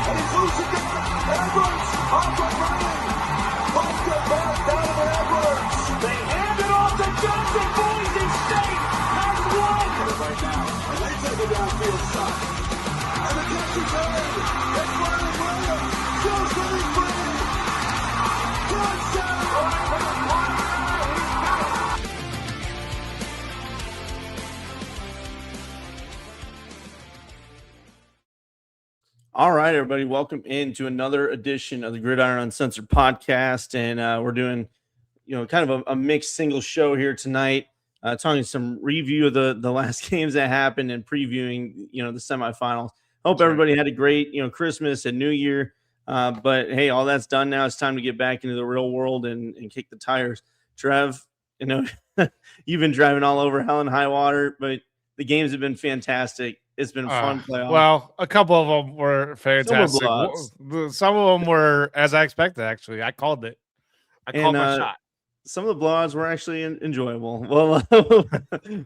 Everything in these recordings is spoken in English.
And he's loose again. Edwards off the running. Puts the ball down to Edwards. They hand it off to Johnson. Boise State has won. Right now. And they take a downfield shot. And the catch is made. It's Riley Williams. Still sitting free. Touchdown. All right, everybody, welcome into another edition of the Gridiron Uncensored podcast, and we're doing, kind of a mixed single show here tonight, talking some review of the last games that happened and previewing, the semifinals. Hope everybody had a great, Christmas and New Year, but hey, all that's done now. It's time to get back into the real world and kick the tires. Trev, you've been driving all over hell and high water, but the games have been fantastic. It's been a fun playoff. Well, a couple of them were fantastic. Some of them were as I expected, actually. I called it. I called my shot. Some of the blowouts were actually enjoyable. Well,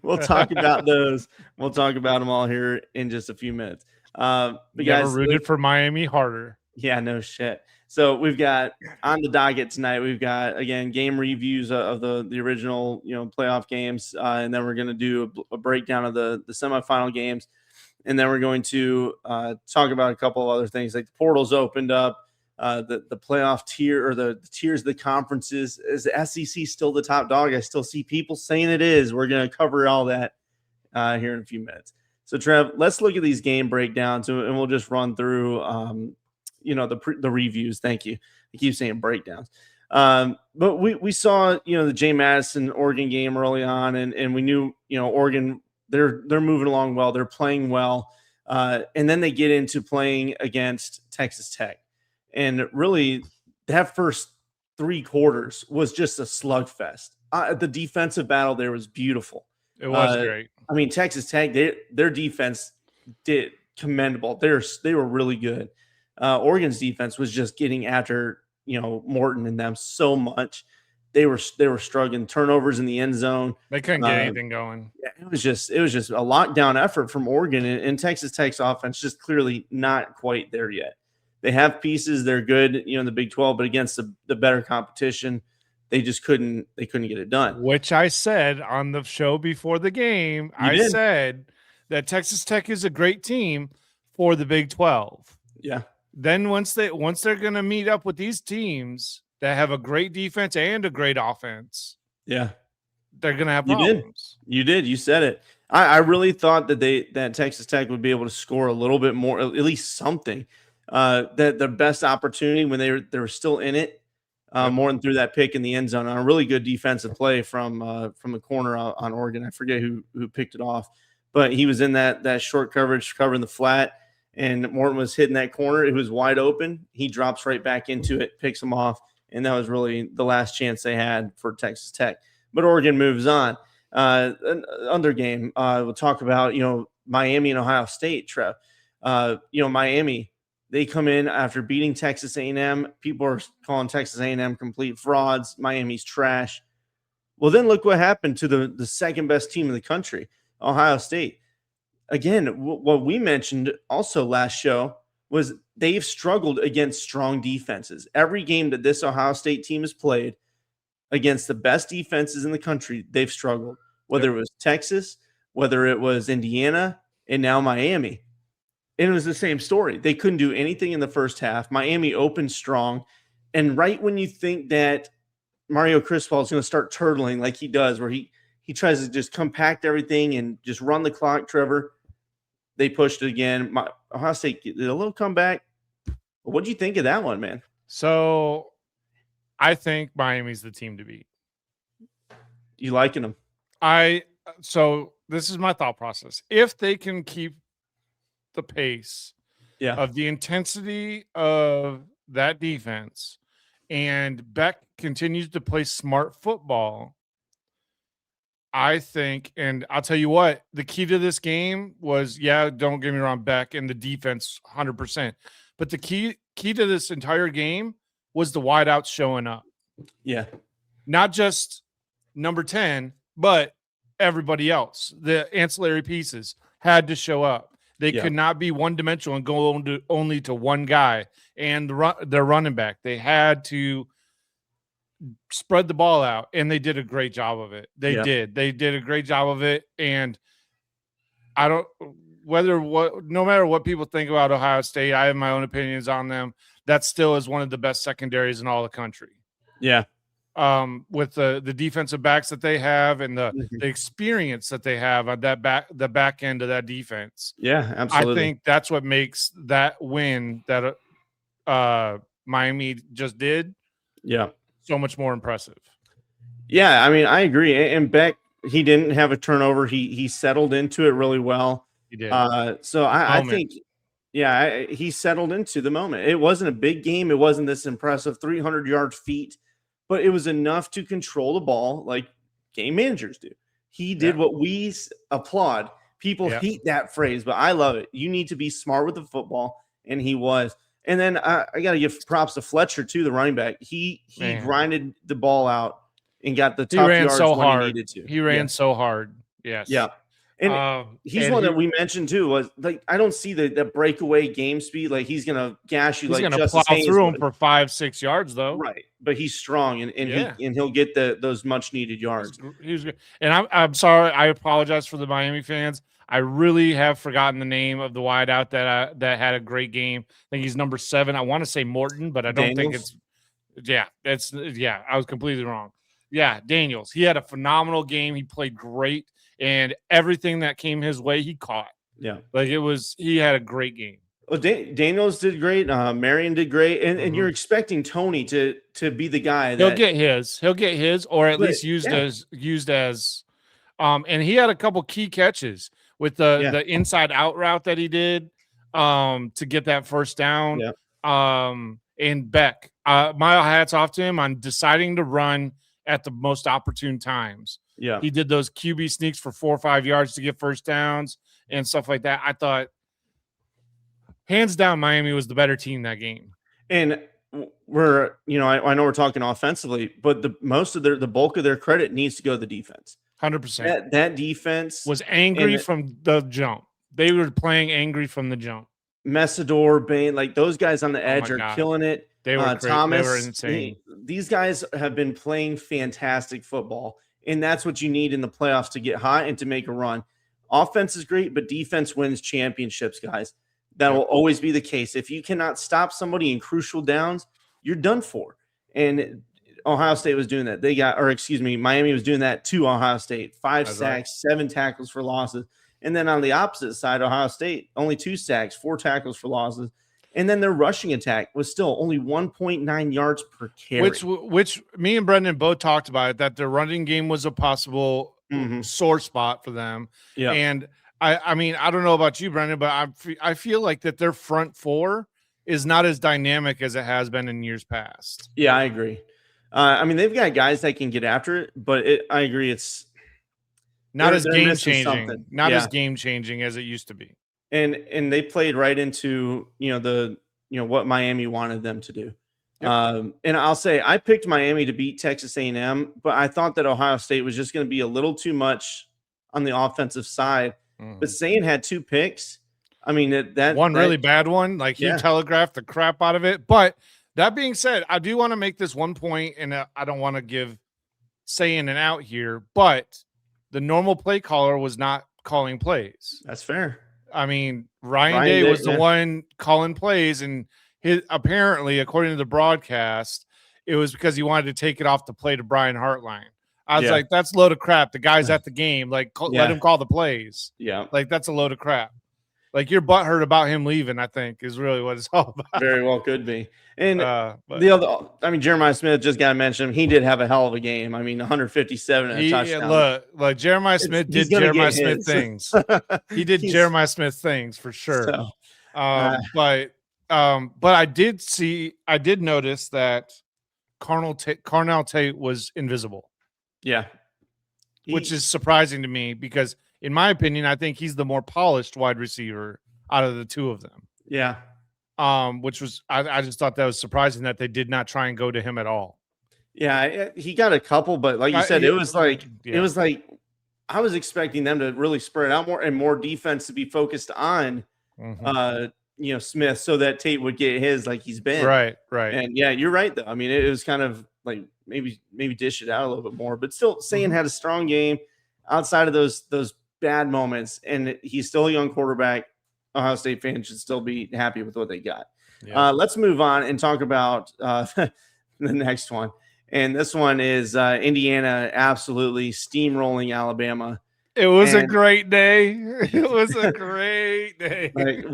we'll talk about those. We'll talk about them all here in just a few minutes. But guys, rooted for Miami harder. Yeah, no shit. So we've got on the docket tonight, we've got, again, game reviews of the original, playoff games. And then we're going to do a breakdown of the semifinal games. And then we're going to talk about a couple of other things, like the portals opened up, the playoff tier or the tiers of the conferences. Is the SEC still the top dog? I still see people saying it is. We're going to cover all that here in a few minutes. So, Trev, let's look at these game breakdowns, and we'll just run through, the reviews. Thank you. I keep saying breakdowns. But we saw, the J. Madison Oregon game early on, and we knew, Oregon – They're moving along well. They're playing well. And then they get into playing against Texas Tech. And really, that first three quarters was just a slugfest. The defensive battle there was beautiful. It was great. I mean, Texas Tech, their defense did commendable. They were really good. Oregon's defense was just getting after, Morton and them so much. They were struggling, turnovers in the end zone. They couldn't get anything going. Yeah, it was just a lockdown effort from Oregon, and Texas Tech's offense just clearly not quite there yet. They have pieces; they're good, in the Big 12, but against the better competition, they just couldn't get it done. Which I said on the show before the game. I said that Texas Tech is a great team for the Big 12. Yeah. Then once they're going to meet up with these teams that have a great defense and a great offense, yeah, they're going to have problems. You did. You said it. I really thought that Texas Tech would be able to score a little bit more, at least something. That the best opportunity when they were still in it, more than through that pick in the end zone on a really good defensive play from the corner on Oregon. I forget who picked it off, but he was in that short coverage, covering the flat, and Morton was hitting that corner. It was wide open. He drops right back into it, picks him off. And that was really the last chance they had for Texas Tech. But Oregon moves on. Another game, we'll talk about, Miami and Ohio State, Trev. Miami, they come in after beating Texas A&M. People are calling Texas A&M complete frauds. Miami's trash. Well, then look what happened to the second best team in the country, Ohio State. Again, what we mentioned also last show was they've struggled against strong defenses. Every game that this Ohio State team has played against the best defenses in the country, they've struggled, whether it was Texas, whether it was Indiana, and now Miami. And it was the same story. They couldn't do anything in the first half. Miami opened strong. And right when you think that Mario Cristobal is going to start turtling like he does, where he tries to just compact everything and just run the clock, Trevor, they pushed it again. Ohio State did a little comeback. What do you think of that one, man? So I think Miami's the team to beat. You liking them? So this is my thought process. If they can keep the pace of the intensity of that defense and Beck continues to play smart football, I think, and I'll tell you what, the key to this game was, don't get me wrong, Beck and the defense 100%. But the key to this entire game was the wideouts showing up. Yeah. Not just number 10, but everybody else. The ancillary pieces had to show up. They could not be one-dimensional and go only to one guy and their running back. They had to spread the ball out, and they did a great job of it. They did a great job of it, and I don't no matter what people think about Ohio State, I have my own opinions on them. That still is one of the best secondaries in all the country. Yeah. With the defensive backs that they have and the experience that they have on the back end of that defense. Yeah, absolutely. I think that's what makes that win that Miami just did so much more impressive. Yeah, I mean, I agree. And Beck, he didn't have a turnover. He settled into it really well. He did. So I think, he settled into the moment. It wasn't a big game. It wasn't this impressive 300-yard feat, but it was enough to control the ball like game managers do. He did what we applaud. People hate that phrase, but I love it. You need to be smart with the football, and he was. And then I got to give props to Fletcher too, the running back. He grinded the ball out and got the tough yards when he needed to. He ran so hard. Yes. Yeah. And he's one that we mentioned too. Was like I don't see the breakaway game speed. Like he's gonna gash you. He's like gonna plow through him for 5-6 yards though. Right, but he's strong and he'll get those much needed yards. He's good. And I'm sorry. I apologize for the Miami fans. I really have forgotten the name of the wideout that had a great game. I think he's number 7. I want to say Morton, but I don't think it's. Yeah, I was completely wrong. Yeah, Daniels. He had a phenomenal game. He played great. And everything that came his way, he caught. Yeah. Like he had a great game. Well, Daniels did great. Marion did great. And you're expecting Tony to be the guy that he'll get his, or at least used as and he had a couple key catches with the inside out route that he did to get that first down. Yeah. And Beck, my hats off to him on deciding to run at the most opportune times. Yeah. He did those QB sneaks for 4 or 5 yards to get first downs and stuff like that. I thought hands down Miami was the better team that game. And we're, I know we're talking offensively, but the bulk of their credit needs to go to the defense. 100%. That defense was angry from the jump. They were playing angry from the jump. Messidor, Bain, like those guys on the edge are killing it. They were Thomas, they were insane. These guys have been playing fantastic football, and that's what you need in the playoffs to get hot and to make a run. Offense is great, but defense wins championships, guys. That will always be the case. If you cannot stop somebody in crucial downs, you're done for. And Ohio State was doing that. Miami was doing that to Ohio State. 5 sacks, 7 tackles for losses. And then on the opposite side, Ohio State, only 2 sacks, 4 tackles for losses. And then their rushing attack was still only 1.9 yards per carry. Which me and Brendan both talked about it, that their running game was a possible sore spot for them. Yeah. And I mean, I don't know about you, Brendan, but I feel like that their front four is not as dynamic as it has been in years past. Yeah, I agree. I mean, they've got guys that can get after it, but I agree. It's not as game changing, as game changing as it used to be. And they played right into, what Miami wanted them to do. Yep. And I'll say I picked Miami to beat Texas A&M, but I thought that Ohio State was just going to be a little too much on the offensive side. But Sane had 2 picks. I mean, that really bad one, like he telegraphed the crap out of it. But that being said, I do want to make this one point, and I don't want to give Sane an out here, but the normal play caller was not calling plays. That's fair. I mean, Ryan Day was the one calling plays, and apparently, according to the broadcast, it was because he wanted to take it off the play to Brian Hartline. I was like, that's a load of crap. The guy's at the game. Like, let him call the plays. Yeah. Like, that's a load of crap. Like, you're butthurt about him leaving, I think, is really what it's all about. Very well could be. And Jeremiah Smith, just got to mention him. He did have a hell of a game. I mean, 150-7 and a touchdown. Look, Jeremiah Smith did Jeremiah Smith things. He did Jeremiah Smith things for sure. So, but I did notice that Carnell Tate was invisible. Yeah. Which is surprising to me because, in my opinion, I think he's the more polished wide receiver out of the 2 of them. Yeah. Which was I just thought that was surprising that they did not try and go to him at all. Yeah, he got a couple, but like you said, it was like I was expecting them to really spread out more and more defense to be focused on, Smith, so that Tate would get his like he's been. Right. And yeah, you're right though. I mean, it was kind of like maybe dish it out a little bit more, but still, Sayan had a strong game outside of those bad moments, and he's still a young quarterback. Ohio State fans should still be happy with what they got. Yeah. Let's move on and talk about the next one. And this one is Indiana absolutely steamrolling Alabama. It was a great day. It was a great day. Like,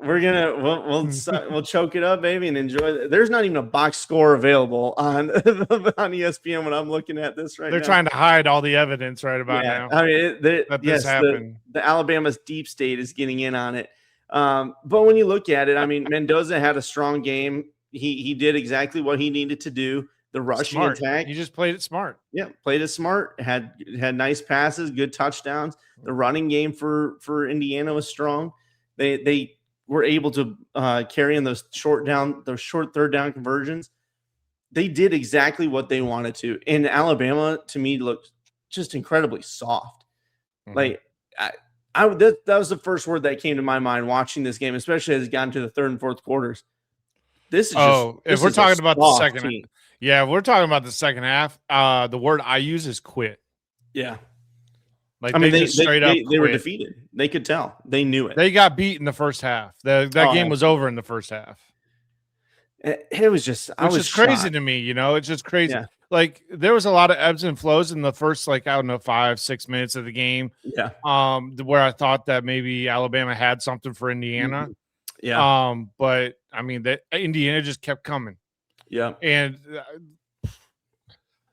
we'll choke it up, baby, and enjoy it. There's not even a box score available on ESPN when I'm looking at this right now. They're trying to hide all the evidence right about now. I mean, this happened. The Alabama's deep state is getting in on it. But when you look at it, I mean, Mendoza had a strong game. He did exactly what he needed to do. The rushing attack. He just played it smart. Yeah, played it smart. Had nice passes, good touchdowns. The running game for Indiana was strong. They were able to carry in those short third down conversions. They did exactly what they wanted to. And Alabama, to me, looked just incredibly soft. Like that was the first word that came to my mind watching this game, especially as it got into the third and fourth quarters. This is if we're talking about the second team. Yeah, we're talking about the second half. The word I use is quit. Yeah. Like they straight up they were defeated. They could tell. They knew it. They got beat in the first half. That game was over in the first half. It was just which is crazy to me, it's just crazy. Yeah. Like there was a lot of ebbs and flows in the first 5-6 minutes of the game. Yeah. Where I thought that maybe Alabama had something for Indiana. Yeah. But I mean that Indiana just kept coming. Yeah. And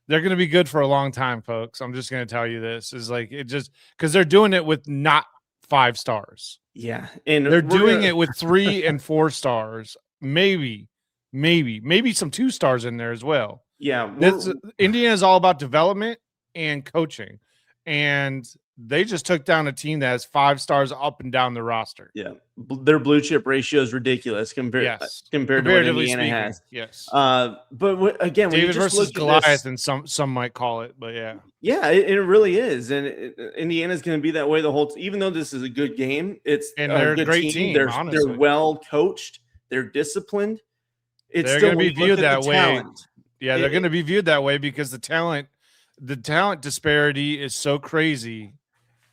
they're going to be good for a long time, folks. I'm just going to tell you this is like it just because they're doing it with not 5 stars. Yeah. And they're doing it with 3 and 4 stars, maybe some 2 stars in there as well. Yeah. Indiana is all about development and coaching. And they just took down a team that has 5 stars up and down the roster. Yeah. Their blue chip ratio is ridiculous compared to what Indiana has. Yes. But again, when David you just versus Goliath, and some might call it, but yeah. Yeah, it really is. And Indiana's going to be that way the whole even though this is a good game, they're a great team. They're well coached. They're disciplined. They're going to be viewed that way. Yeah, they're going to be viewed that way because the talent disparity is so crazy.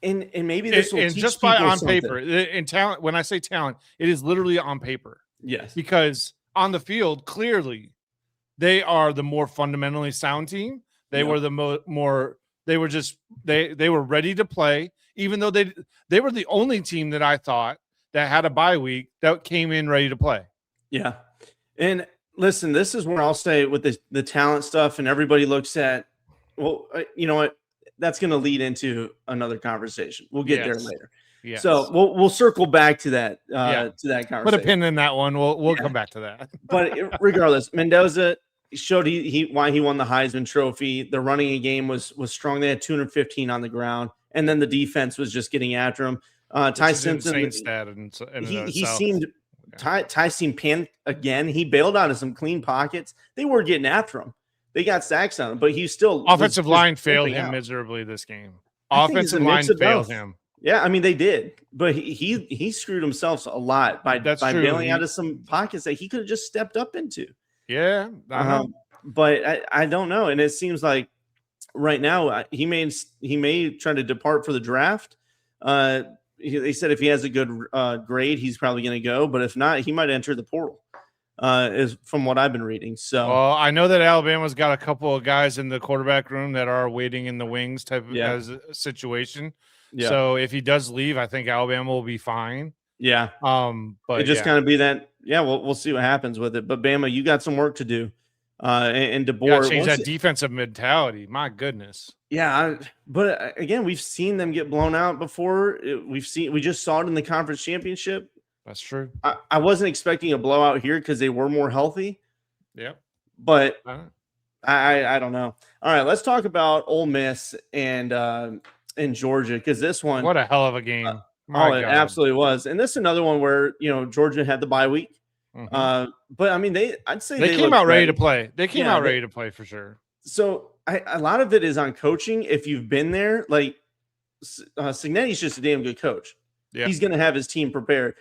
And maybe this will teach just by on paper. In talent, when I say talent, it is literally on paper. Yes. Because on the field, clearly, they are the more fundamentally sound team. They were the more. They were just they were ready to play, even though they were the only team that I thought that had a bye week that came in ready to play. Yeah. And listen, this is where I'll say with the talent stuff, and everybody looks at, well, you know what? That's going to lead into another conversation. We'll get there later. Yes. So we'll circle back to that conversation. Put a pin in that one. We'll come back to that. But regardless, Mendoza showed why he won the Heisman Trophy. The running game was strong. They had 215 on the ground, and then the defense was just getting after him. Ty Simpson, he seemed Ty seemed panicked again. He bailed out of some clean pockets. They were getting after him. They got sacks on him, but he still offensive line failed him miserably this game. Offensive line failed him. Yeah, I mean they did, but he screwed himself a lot by bailing out of some pockets that he could have just stepped up into. Yeah, but I don't know, and it seems like right now he may try to depart for the draft. They said if he has a good grade, he's probably going to go, but if not, he might enter the portal. Is from what I've been reading. So, well, I know that Alabama's got a couple of guys in the quarterback room that are waiting in the wings type of as a situation. Yeah. So if he does leave, I think Alabama will be fine. Yeah. But it just kind of be that. Yeah, we'll see what happens with it. But Bama, you got some work to do. And DeBoer change that defensive mentality. My goodness. Yeah, but again, we've seen them get blown out before. We just saw it in the conference championship. That's true. I wasn't expecting a blowout here because they were more healthy. Yeah. But I don't know. All right, let's talk about Ole Miss and Georgia, because this one. What a hell of a game. It absolutely was. And this is another one where, Georgia had the bye week. Mm-hmm. But I mean, I'd say they came out ready to play. They came out ready to play for sure. So a lot of it is on coaching. If you've been there, like Cignetti's just a damn good coach. Yeah. He's going to have his team prepared.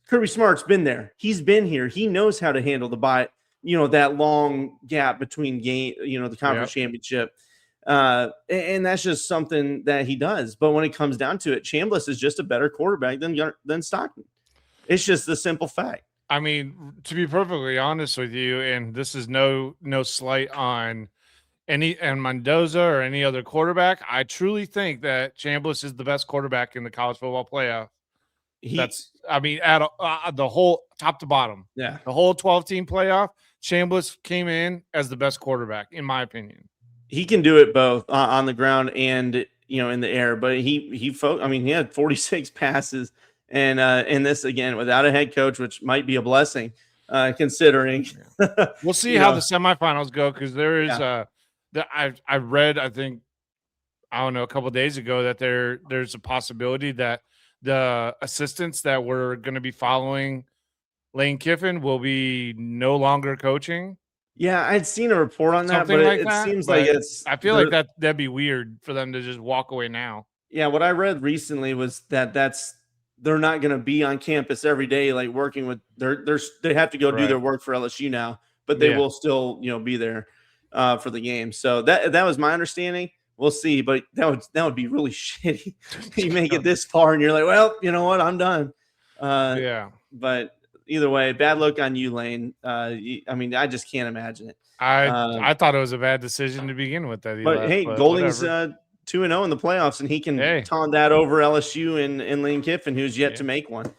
Kirby Smart's been there. He's been here. He knows how to handle the that long gap between the conference championship. And that's just something that he does. But when it comes down to it, Chambliss is just a better quarterback than Stockton. It's just the simple fact. I mean, to be perfectly honest with you, and this is no slight on Mendoza or any other quarterback, I truly think that Chambliss is the best quarterback in the college football playoff. At the whole top to bottom, the whole 12-team playoff, Chambliss came in as the best quarterback, in my opinion. He can do it both on the ground and in the air. But he had 46 passes, and in this again without a head coach, which might be a blessing considering. We'll see how the semifinals go, because there is I read, I think, I don't know, a couple of days ago that there's a possibility that the assistants that were going to be following Lane Kiffin will be no longer coaching. Yeah, I'd seen a report on that, but it seems like I feel like that'd be weird for them to just walk away now. Yeah, what I read recently was that they're not going to be on campus every day, like working with they have to go do their work for LSU now, but they will still be there for the game. So that was my understanding. We'll see, but that would be really shitty. You make it this far and you're like, well, you know what, I'm done. But either way, bad luck on you, Lane. I just can't imagine it. I thought it was a bad decision to begin with. Golding's 2-0 in the playoffs, and he can taunt that over LSU and Lane Kiffin, who's yet to make one.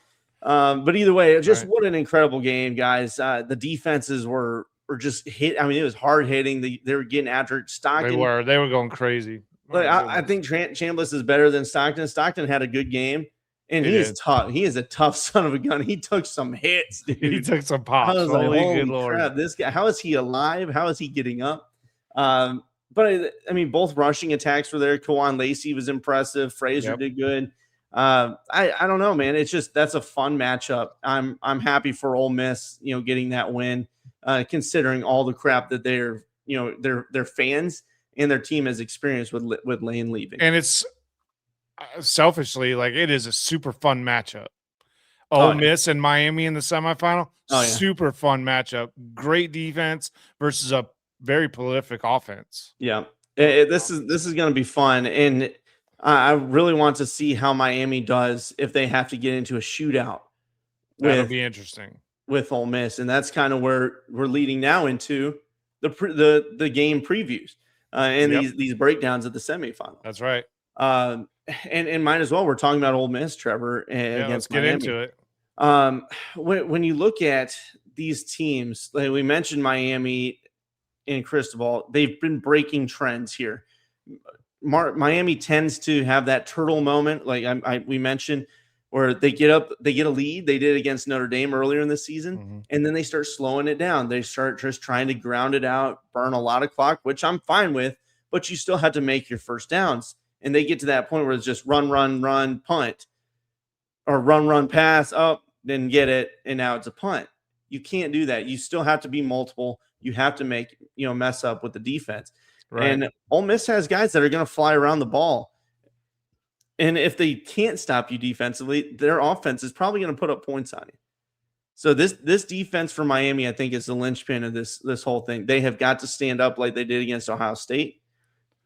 But either way, what an incredible game, guys. The defenses were just hit. I mean, it was hard hitting. They were getting after Stockton. They were going crazy. But I think Chambliss is better than Stockton. Stockton had a good game. And he is tough. He is a tough son of a gun. He took some hits, dude. He took some pops. I was like, holy crap, this guy, how is he alive? How is he getting up? But both rushing attacks were there. Kawan Lacey was impressive. Frazier did good. I don't know, man. It's just that's a fun matchup. I'm happy for Ole Miss, getting that win, considering all the crap that their fans and their team has experienced with Lane leaving. And it's selfishly, like, it is a super fun matchup. Ole Miss and Miami in the semifinal, super fun matchup. Great defense versus a very prolific offense. Yeah, this is going to be fun, and I really want to see how Miami does if they have to get into a shootout. That'll be interesting with Ole Miss, and that's kind of where we're leading now into the game previews and these breakdowns of the semifinal. That's right. And might as well. We're talking about Ole Miss, Trevor. Let's get into it. When you look at these teams, like we mentioned Miami and Cristobal, they've been breaking trends here. Miami tends to have that turtle moment, like we mentioned, where they get up, they get a lead. They did against Notre Dame earlier in the season, and then they start slowing it down. They start just trying to ground it out, burn a lot of clock, which I'm fine with, but you still have to make your first downs. And they get to that point where it's just run, punt, or run, pass, then get it, and now it's a punt. You can't do that. You still have to be multiple. You have to make, mess up with the defense. Right. And Ole Miss has guys that are going to fly around the ball. And if they can't stop you defensively, their offense is probably going to put up points on you. So this defense for Miami, I think, is the linchpin of this whole thing. They have got to stand up like they did against Ohio State.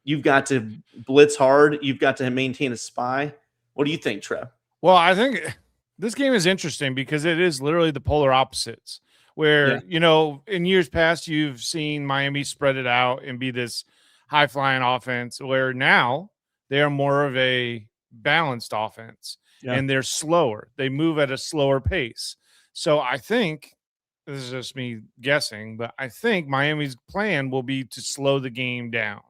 You've got to blitz hard. You've got to maintain a spy. What do you think, Trev? Well, I think this game is interesting because it is literally the polar opposites. Where, in years past, you've seen Miami spread it out and be this high-flying offense, where now they are more of a balanced offense, and they're slower. They move at a slower pace. So I think, this is just me guessing, but I think Miami's plan will be to slow the game down.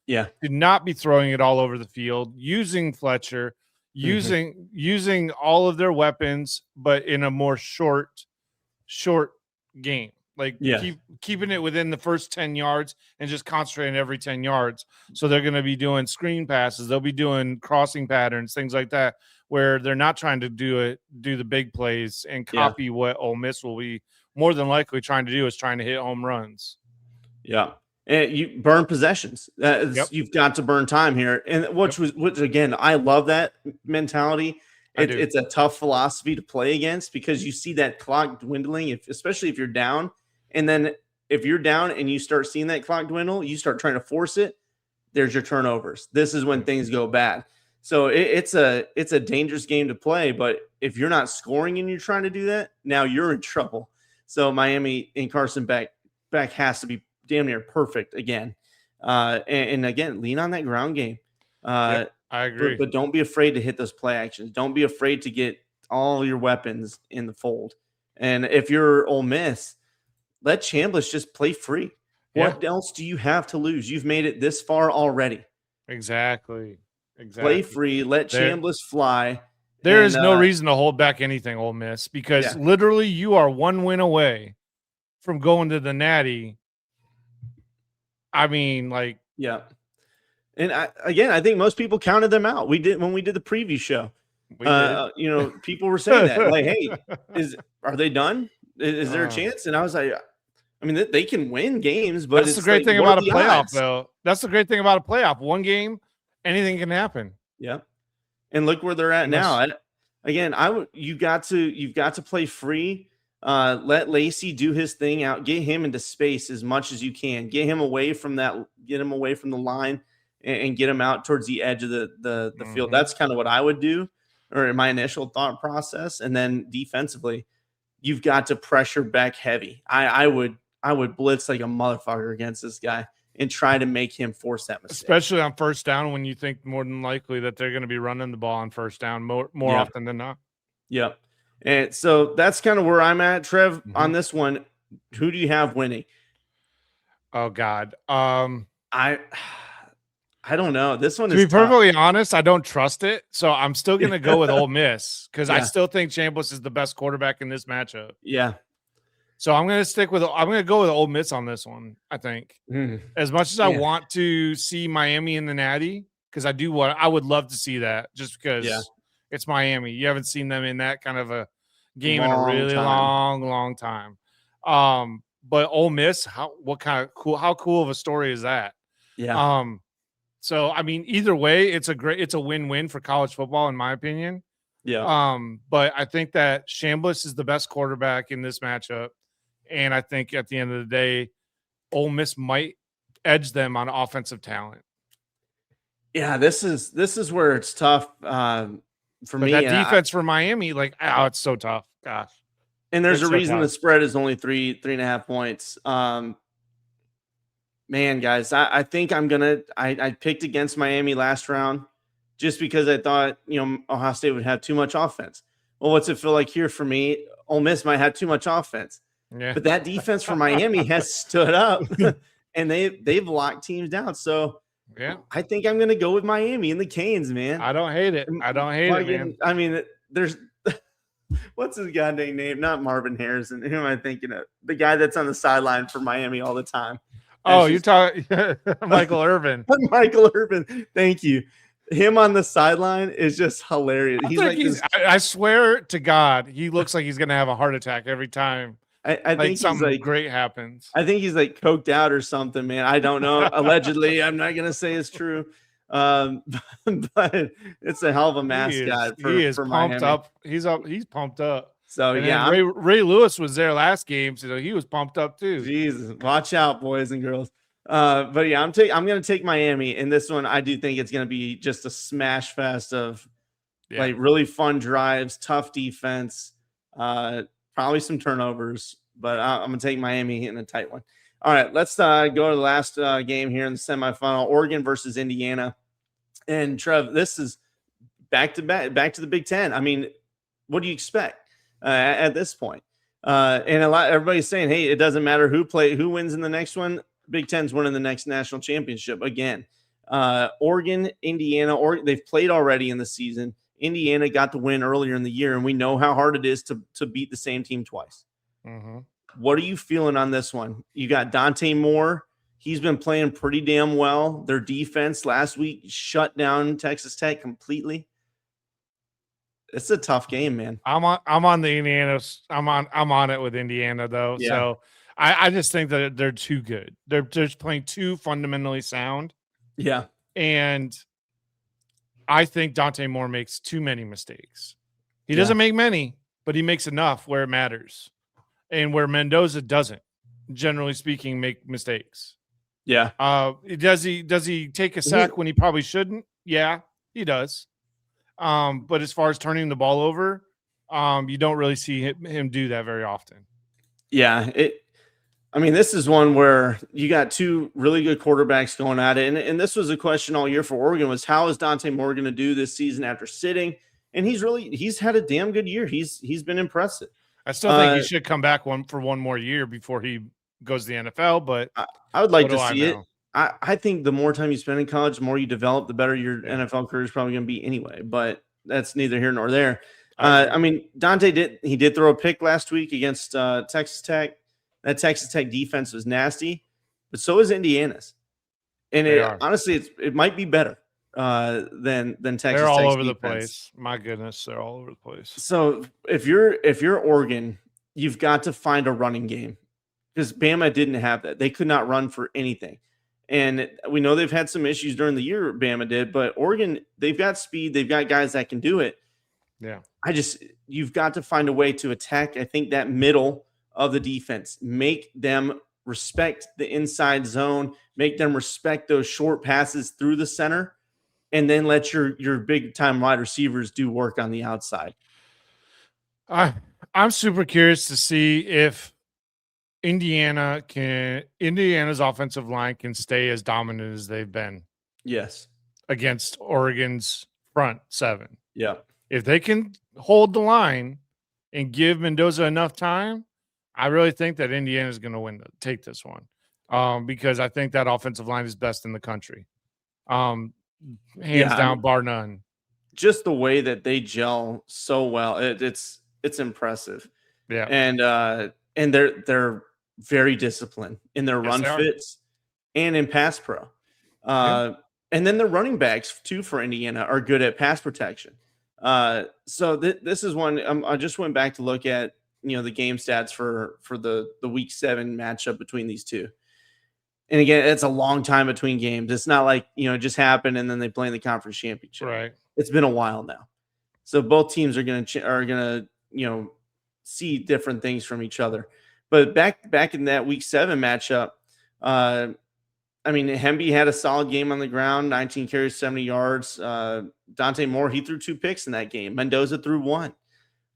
Yeah. To not be throwing it all over the field, using Fletcher, using all of their weapons, but in a more short game. Like keeping it within the first 10 yards and just concentrating every 10 yards. So they're going to be doing screen passes. They'll be doing crossing patterns, things like that, where they're not trying to do the big plays and copy what Ole Miss will be more than likely trying to do, is trying to hit home runs. Yeah. You burn possessions. Yep. You've got to burn time here, and which again, I love that mentality. It's a tough philosophy to play against because you see that clock dwindling, especially if you're down, and then if you're down and you start seeing that clock dwindle, you start trying to force it. There's your turnovers. This is when things go bad. So it's a dangerous game to play. But if you're not scoring and you're trying to do that, now you're in trouble. So Miami and Carson Beck has to be damn near perfect again. And again, lean on that ground game. I agree. But don't be afraid to hit those play actions. Don't be afraid to get all your weapons in the fold. And if you're Ole Miss, let Chambliss just play free. What else do you have to lose? You've made it this far already. Exactly. Play free. Let Chambliss fly. There is no reason to hold back anything, Ole Miss, because literally you are one win away from going to the Natty. I mean, like, yeah. And I think most people counted them out. We did when we did the preview show. You know, people were saying that, like, hey, are they done? Is there a chance? And I was like, I mean, they can win games, but that's the great thing about a playoff, though. That's the great thing about a playoff. One game, anything can happen. Yeah. And look where they're at now. You've got to play free. Let Lacey do his thing out. Get him into space as much as you can. Get him away from that. Get him away from the line and get him out towards the edge of the field. That's kind of what I would do, or my initial thought process. And then defensively, you've got to pressure back heavy. I would blitz like a motherfucker against this guy and try to make him force that mistake. Especially on first down when you think more than likely that they're going to be running the ball on first down more often than not. Yep. And so that's kind of where I'm at, Trev, on this one. Who do you have winning? Oh, God. I don't know. This one to be perfectly honest, I don't trust it. So I'm still going to go with Ole Miss because I still think Chambliss is the best quarterback in this matchup. Yeah. So I'm going to go with Ole Miss on this one, I think. As much as I want to see Miami in the Natty, because I would love to see that just because it's Miami. You haven't seen them in that kind of a game in a really long time. But Ole Miss, how cool of a story is that? Yeah. So I mean, either way, it's a win-win for college football, in my opinion. Yeah. But I think that Chambliss is the best quarterback in this matchup. And I think at the end of the day, Ole Miss might edge them on offensive talent. Yeah, this is where it's tough for me. That defense for Miami, it's so tough. Gosh. And there's a reason the spread is only 3.5 points. Man, guys, I think I picked against Miami last round just because I thought, Ohio State would have too much offense. Well, what's it feel like here for me? Ole Miss might have too much offense. Yeah. But that defense for Miami has stood up and they've locked teams down. So I think I'm going to go with Miami and the Canes, man. I don't hate it. Man. I mean, there's what's his goddamn name? Not Marvin Harrison. Who am I thinking of? The guy that's on the sideline for Miami all the time. Oh, you're talking Michael Irvin. Michael Irvin. Thank you. Him on the sideline is just hilarious. I swear to God, he looks like he's going to have a heart attack every time. I think something great happens. I think he's coked out or something, man. I don't know. Allegedly, I'm not gonna say it's true, but it's a hell of a mascot. He is pumped Miami. up. He's pumped up. So Ray Lewis was there last game, so he was pumped up too. Jesus, watch out, boys and girls. But yeah, I'm gonna take Miami in this one. I do think it's gonna be just a smash fest of really fun drives, tough defense. Probably some turnovers, but I'm going to take Miami in a tight one. All right, let's go to the last game here in the semifinal, Oregon versus Indiana. And Trev, this is back to the Big Ten. I mean, what do you expect at this point? And everybody's saying, hey, it doesn't matter who wins in the next one. Big Ten's winning the next national championship again. Oregon, Indiana, they've played already in the season. Indiana got the win earlier in the year, and we know how hard it is to beat the same team twice. What are you feeling on this one? You got Dante Moore. He's been playing pretty damn well. Their defense last week shut down Texas Tech completely. It's a tough game, man. I'm on the Indiana. I'm on it with Indiana though. Yeah. So I just think that they're too good. They're just playing too fundamentally sound. Yeah. And I think Dante Moore makes too many mistakes. He doesn't make many, but he makes enough where it matters. And where Mendoza doesn't, generally speaking, make mistakes. Yeah. Does he take a sack when he probably shouldn't? Yeah, he does. But as far as turning the ball over, you don't really see him do that very often. Yeah, I mean, this is one where you got two really good quarterbacks going at it. And this was a question all year for Oregon was how is Dante Moore going to do this season after sitting? And he's had a damn good year. He's been impressive. I still think he should come back for one more year before he goes to the NFL, but I would like to see it. I think the more time you spend in college, the more you develop, the better your NFL career is probably going to be anyway. But that's neither here nor there. I mean, Dante did throw a pick last week against Texas Tech. That Texas Tech defense was nasty, but so is Indiana's. And honestly, it might be better than Texas. They're all Tech's over defense. the place. My goodness, they're all over the place. So if you're Oregon, you've got to find a running game because Bama didn't have that. They could not run for anything. And we know they've had some issues during the year, Bama did, but Oregon, they've got speed. They've got guys that can do it. Yeah. You've got to find a way to attack, I think, that middle of the defense. Make them respect the inside zone, make them respect those short passes through the center, and then let your big-time wide receivers do work on the outside. I'm super curious to see if Indiana's offensive line can stay as dominant as they've been. Yes. Against Oregon's front seven. Yeah. If they can hold the line and give Mendoza enough time, I really think that Indiana is going to take this one. Because I think that offensive line is best in the country. Hands down, bar none. Just the way that they gel so well, it's impressive. Yeah. And they're very disciplined in their run fits and in pass pro. And then the running backs too for Indiana are good at pass protection. So this is one I just went back to look at, the game stats for the week 7 matchup between these two. And again, it's a long time between games. It's not like, it just happened and then they play in the conference championship. Right. It's been a while now. So both teams are going to, see different things from each other. But back in that week 7 matchup, I mean, Hemby had a solid game on the ground, 19 carries, 70 yards. Dante Moore, he threw 2 picks in that game. Mendoza threw 1.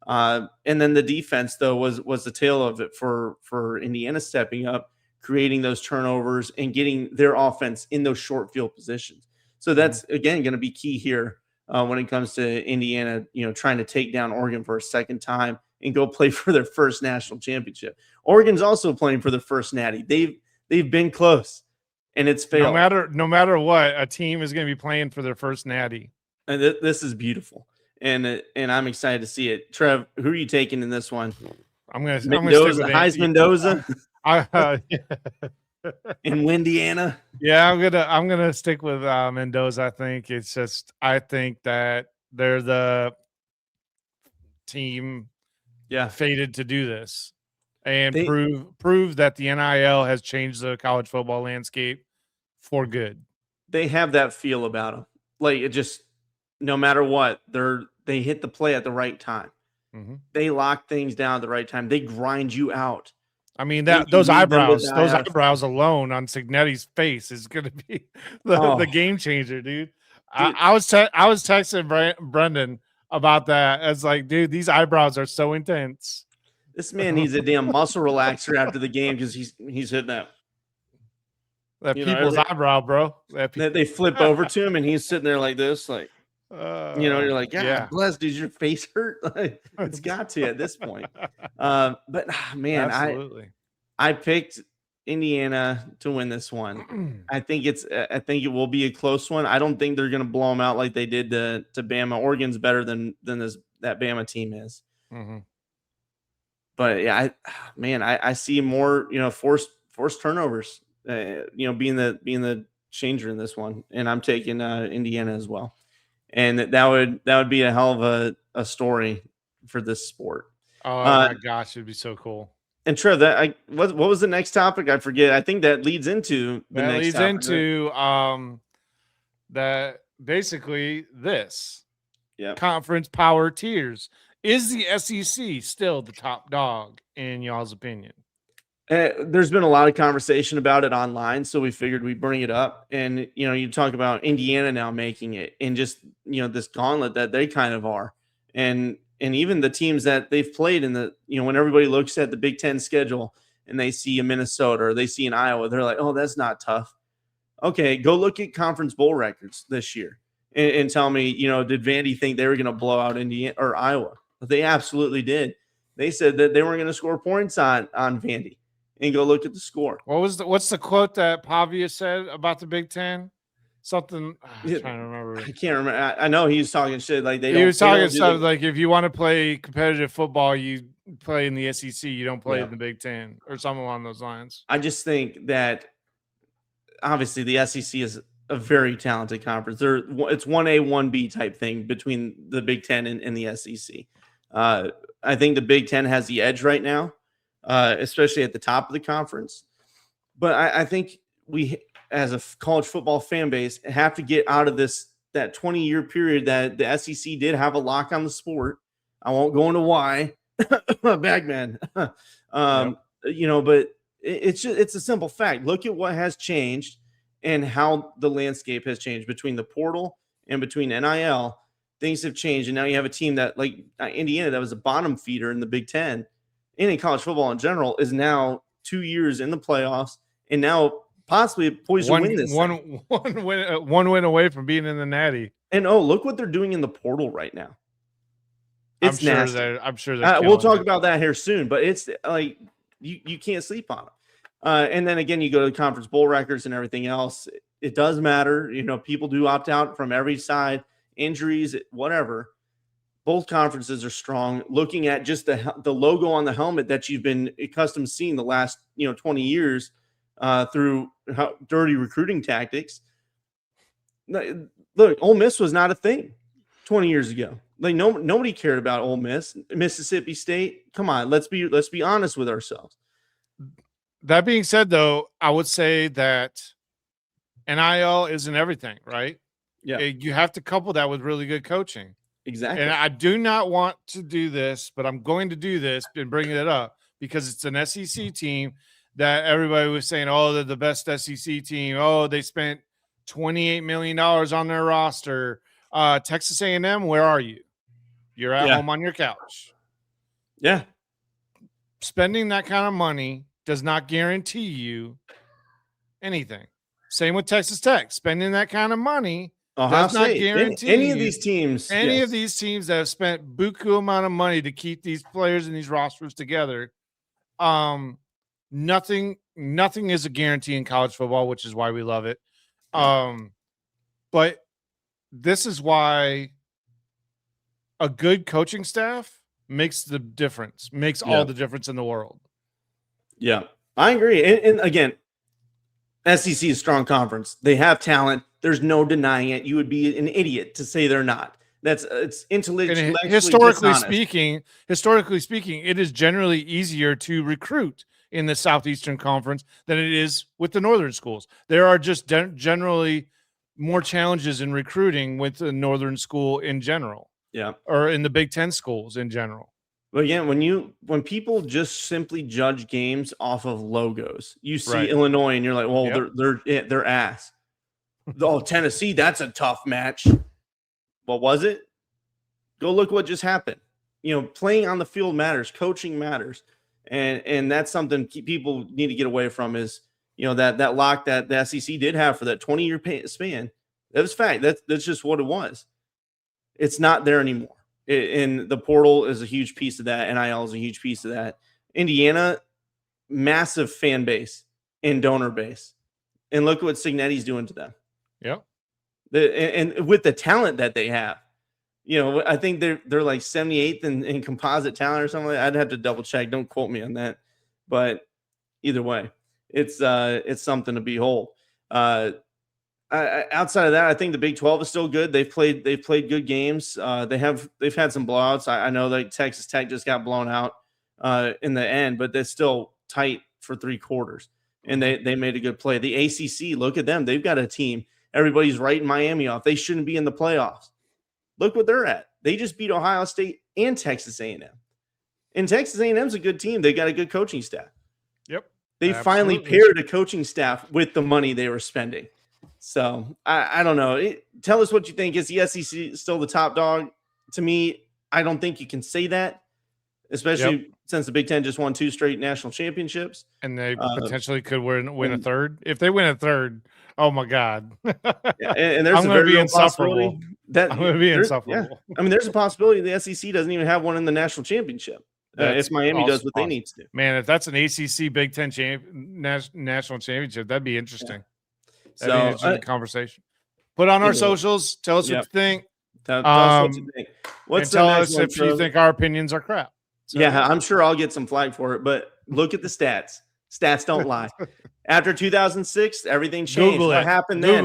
And then the defense, though, was the tail of it for Indiana stepping up, creating those turnovers and getting their offense in those short field positions. So that's, again, going to be key here when it comes to Indiana, trying to take down Oregon for a second time and go play for their first national championship. Oregon's also playing for their first natty. They've been close, and it's failed. No matter what, a team is going to be playing for their first natty. And this is beautiful, and I'm excited to see it. Trev, who are you taking in this one? I'm going to stick with Heisman Mendoza in Windiana. Yeah, I'm gonna stick with Mendoza. I think that they're the team fated to do this and prove that the NIL has changed the college football landscape for good. They have that feel about them. Like, it just, no matter what, they hit the play at the right time. Mm-hmm. They lock things down at the right time. They grind you out. I mean, those eyebrows alone on Cignetti's face is going to be the game changer, dude. I was texting Brendan about that. It's like, dude, these eyebrows are so intense. This man needs a damn muscle relaxer after the game because he's hitting that people's eyebrow, bro. They flip over to him and he's sitting there like this, like, you're like, bless, dude, your face hurt. Like, it's got to at this point. But man, absolutely. I picked Indiana to win this one. I think it will be a close one. I don't think they're going to blow them out like they did to Bama. Oregon's better than that Bama team is. Mm-hmm. But yeah, I see more, forced turnovers, being the changer in this one, and I'm taking Indiana as well. And that would be a hell of a story for this sport. Oh my gosh, it'd be so cool. And Trev, what was the next topic? I forget. I think that leads into the That next leads topic, into that basically this conference power tiers. Is the SEC still the top dog in y'all's opinion? There's been a lot of conversation about it online, so we figured we'd bring it up. And you talk about Indiana now making it, and just this gauntlet that they kind of are, and even the teams that they've played in the when everybody looks at the Big Ten schedule and they see a Minnesota or they see an Iowa, they're like, oh, that's not tough. Okay, go look at conference bowl records this year and tell me, did Vandy think they were going to blow out Indiana or Iowa? They absolutely did. They said that they weren't going to score points on Vandy. And go look at the score. What's the quote that Pavia said about the Big Ten? Something I'm trying to remember. I can't remember. I know he was talking shit like he was talking stuff like if you want to play competitive football, you play in the SEC. You don't play in the Big Ten or something along those lines. I just think that obviously the SEC is a very talented conference. It's 1A, 1B type thing between the Big Ten and the SEC. I think the Big Ten has the edge right now, especially at the top of the conference. But I think we, as a college football fan base, have to get out of that 20-year period that the SEC did have a lock on the sport. I won't go into why. Bagman. But it's a simple fact. Look at what has changed and how the landscape has changed between the portal and between NIL. Things have changed, and now you have a team that, like Indiana, that was a bottom feeder in the Big Ten and in college football in general, is now 2 years in the playoffs and now possibly poised to win this. One win away from being in the Natty. And look what they're doing in the portal right now. It's nasty. I'm sure we'll talk about that here soon, but it's like you can't sleep on them. And then again, you go to the conference bowl records and everything else. It does matter. People do opt out from every side, injuries, whatever. Both conferences are strong. Looking at just the logo on the helmet that you've been accustomed to seeing the last 20 years through dirty recruiting tactics. Look, Ole Miss was not a thing 20 years ago. Like nobody cared about Ole Miss, Mississippi State. Come on, let's be honest with ourselves. That being said, though, I would say that NIL isn't everything, right? Yeah, you have to couple that with really good coaching. Exactly. And I do not want to do this, but I'm going to do this and bring it up because it's an SEC team that everybody was saying, oh, they're the best SEC team. Oh, they spent $28 million on their roster. Texas A&M, where are you? You're at home on your couch. Yeah. Spending that kind of money does not guarantee you anything. Same with Texas Tech. Spending that kind of money does not guarantee any of these teams. Any of these teams that have spent buku amount of money to keep these players and these rosters together. Nothing is a guarantee in college football, which is why we love it. But this is why a good coaching staff makes the difference, makes all the difference in the world. Yeah, I agree. And again, SEC is a strong conference. They have talent. There's no denying it. You would be an idiot to say they're not. It's intellectually historically speaking, it is generally easier to recruit in the Southeastern Conference than it is with the Northern schools. There are just generally more challenges in recruiting with the Northern school in general. Yeah. Or in the Big Ten schools in general. But again, when people just simply judge games off of logos, you see Illinois and you're like, well, they're ass. Oh, Tennessee, that's a tough match. What was it? Go look what just happened. Playing on the field matters, coaching matters, and that's something people need to get away from. Is that lock that the SEC did have for that 20-year span. That was fact. That's just what it was. It's not there anymore. And the portal is a huge piece of that. NIL is a huge piece of that. Indiana, massive fan base and donor base, and look what Signetti's doing to them. Yep. And with the talent that they have, I think they're like 78th in composite talent or something like that. I'd have to double check. Don't quote me on that. But either way, it's something to behold. Outside of that, I think the Big 12 is still good. They've played good games. They've had some blowouts. I know that Texas Tech just got blown out in the end, but that's still tight for 3 quarters. And they made a good play. The ACC, look at them. They've got a team. Everybody's writing Miami off. They shouldn't be in the playoffs. Look what they're at. They just beat Ohio State and Texas A&M. And Texas A&M's a good team. They got a good coaching staff. Yep. They finally paired a coaching staff with the money they were spending. So I don't know. Tell us what you think. Is the SEC still the top dog? To me, I don't think you can say that, especially since the Big Ten just won 2 straight national championships. And they potentially could win a third. If they win a third, oh my God. And there's I'm going to be insufferable. I'm going to be insufferable. Yeah. I mean, there's a possibility the SEC doesn't even have one in the national championship. If Miami does what they need to do. Man, if that's an ACC Big Ten national championship, that'd be interesting. That'd be an interesting conversation. Put on our socials. Tell us what you think. Tell us what you think. Tell us if you think our opinions are crap. So, yeah, I'm sure I'll get some flag for it, but look at the stats. Stats don't lie. After 2006, everything changed. What happened then?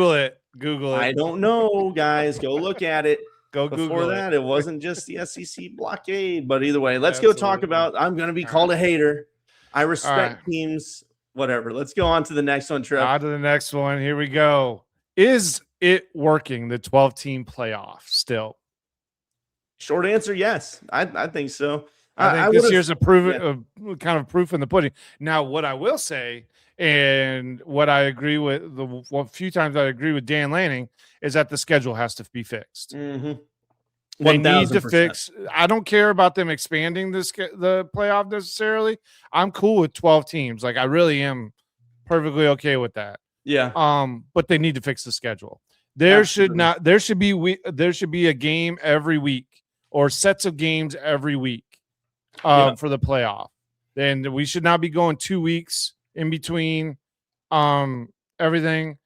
Google it. I don't know, guys. Go look at it. Before that, it wasn't just the SEC blockade. But either way, let's go talk about. I'm going to be called a hater. I respect teams. Whatever. Let's go on to the next one, Trev. On to the next one. Here we go. Is it working, the 12-team playoff still? Short answer, yes. I think so. I think this year's a kind of proof in the pudding. Now, what I will say, and what I agree with, the few times I agree with Dan Lanning, is that the schedule has to be fixed. Mm-hmm. They need to fix. I don't care about them expanding the playoff necessarily. I'm cool with 12 teams. Like, I really am perfectly okay with that. Yeah. But they need to fix the schedule. There should be a game every week or sets of games every week for the playoff. And we should not be going 2 weeks in between everything.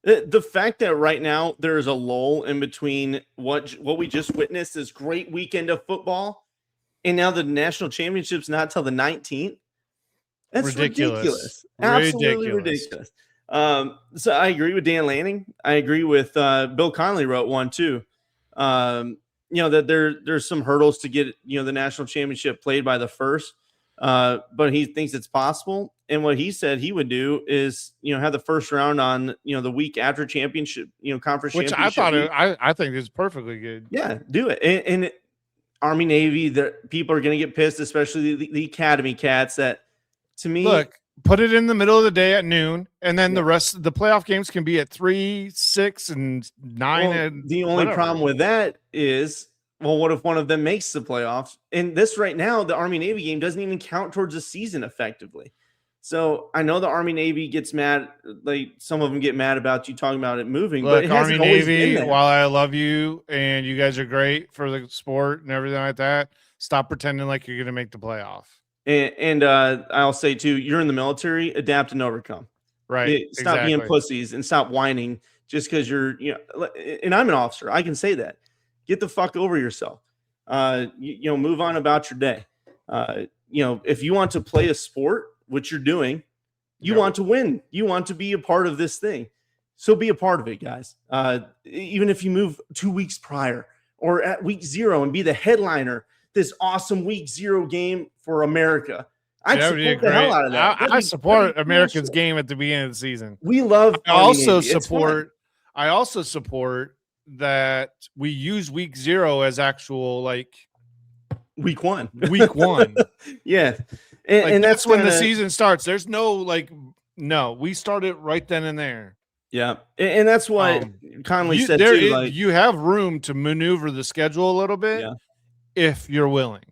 The fact that right now there is a lull in between what we just witnessed, this great weekend of football, and now the national championship's not till the 19th. That's ridiculous. Absolutely ridiculous. So I agree with Dan Lanning. I agree with Bill Connolly wrote one too. That there's some hurdles to get the national championship played by the first. But he thinks it's possible. And what he said he would do is, have the first round on, the week after championship, conference which championship. I think is perfectly good. Yeah, do it. And Army, Navy, the people are going to get pissed, especially the Academy cats. That to me, look, put it in the middle of the day at noon, and then the rest of the playoff games can be at 3, 6, and 9. Well, and the only problem with that is, well, what if one of them makes the playoffs? And this right now, the Army Navy game doesn't even count towards the season effectively. So I know the Army Navy gets mad. Like, some of them get mad about you talking about it moving. Look, but it Army Navy, while I love you and you guys are great for the sport and everything like that, stop pretending like you're going to make the playoff. And I'll say too, you're in the military, adapt and overcome. Right. Stop being pussies and stop whining just because you're, and I'm an officer. I can say that. Get the fuck over yourself. Move on about your day. If you want to play a sport, which you're doing, you want to win. You want to be a part of this thing. So be a part of it, guys. Even if you move 2 weeks prior or at week 0 and be the headliner, this awesome week 0 game for America. I support the hell out of that. I support America's game at the beginning of the season. We love. I also support that we use week 0 as actual week 1. Week 1. Yeah. And that's when the season starts. There's we start it right then and there. Yeah. And that's what Conley said too. You have room to maneuver the schedule a little bit if you're willing.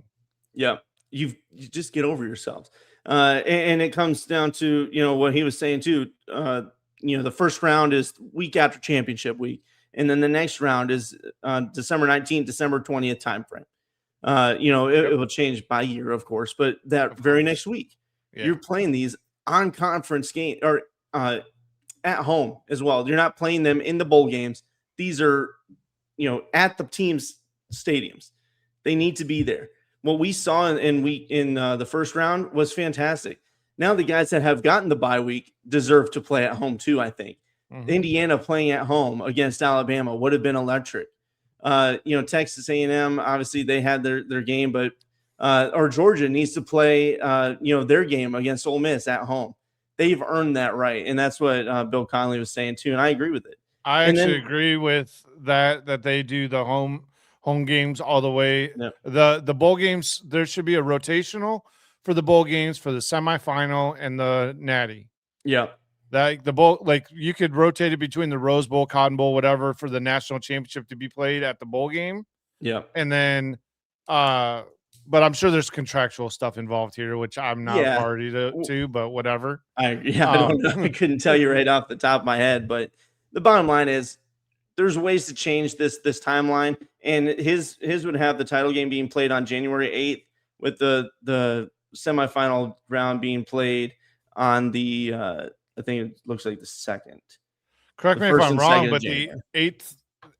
Yeah. You just get over yourselves. And it comes down to, what he was saying too. The first round is week after championship week. And then the next round is December 19th, December 20th timeframe. It will change by year, of course, but that very next week, you're playing these on conference game or at home as well. You're not playing them in the bowl games. These are, at the team's stadiums. They need to be there. What we saw in the first round was fantastic. Now the guys that have gotten the bye week deserve to play at home too, I think. Mm-hmm. Indiana playing at home against Alabama would have been electric. Texas A&M, obviously they had their game, but or Georgia needs to play, their game against Ole Miss at home. They've earned that right, and that's what Bill Connolly was saying too, and I agree with it. I And actually then, agree with that they do the home games all the way. yeah, The bowl games, there should be a rotational for the bowl games for the semifinal and the Natty. yeah, That the bowl, like you could rotate it between the Rose Bowl, Cotton Bowl, whatever, for the national championship to be played at the bowl game. yeah, And then but I'm sure there's contractual stuff involved here, which I'm not a yeah. party to, but whatever. I don't know. I couldn't tell you right off the top of my head, but the bottom line is there's ways to change this timeline, and his would have the title game being played on January 8th, with the semifinal round being played on the I think it looks like the second. Correct The me if first I'm and wrong, second of but the January.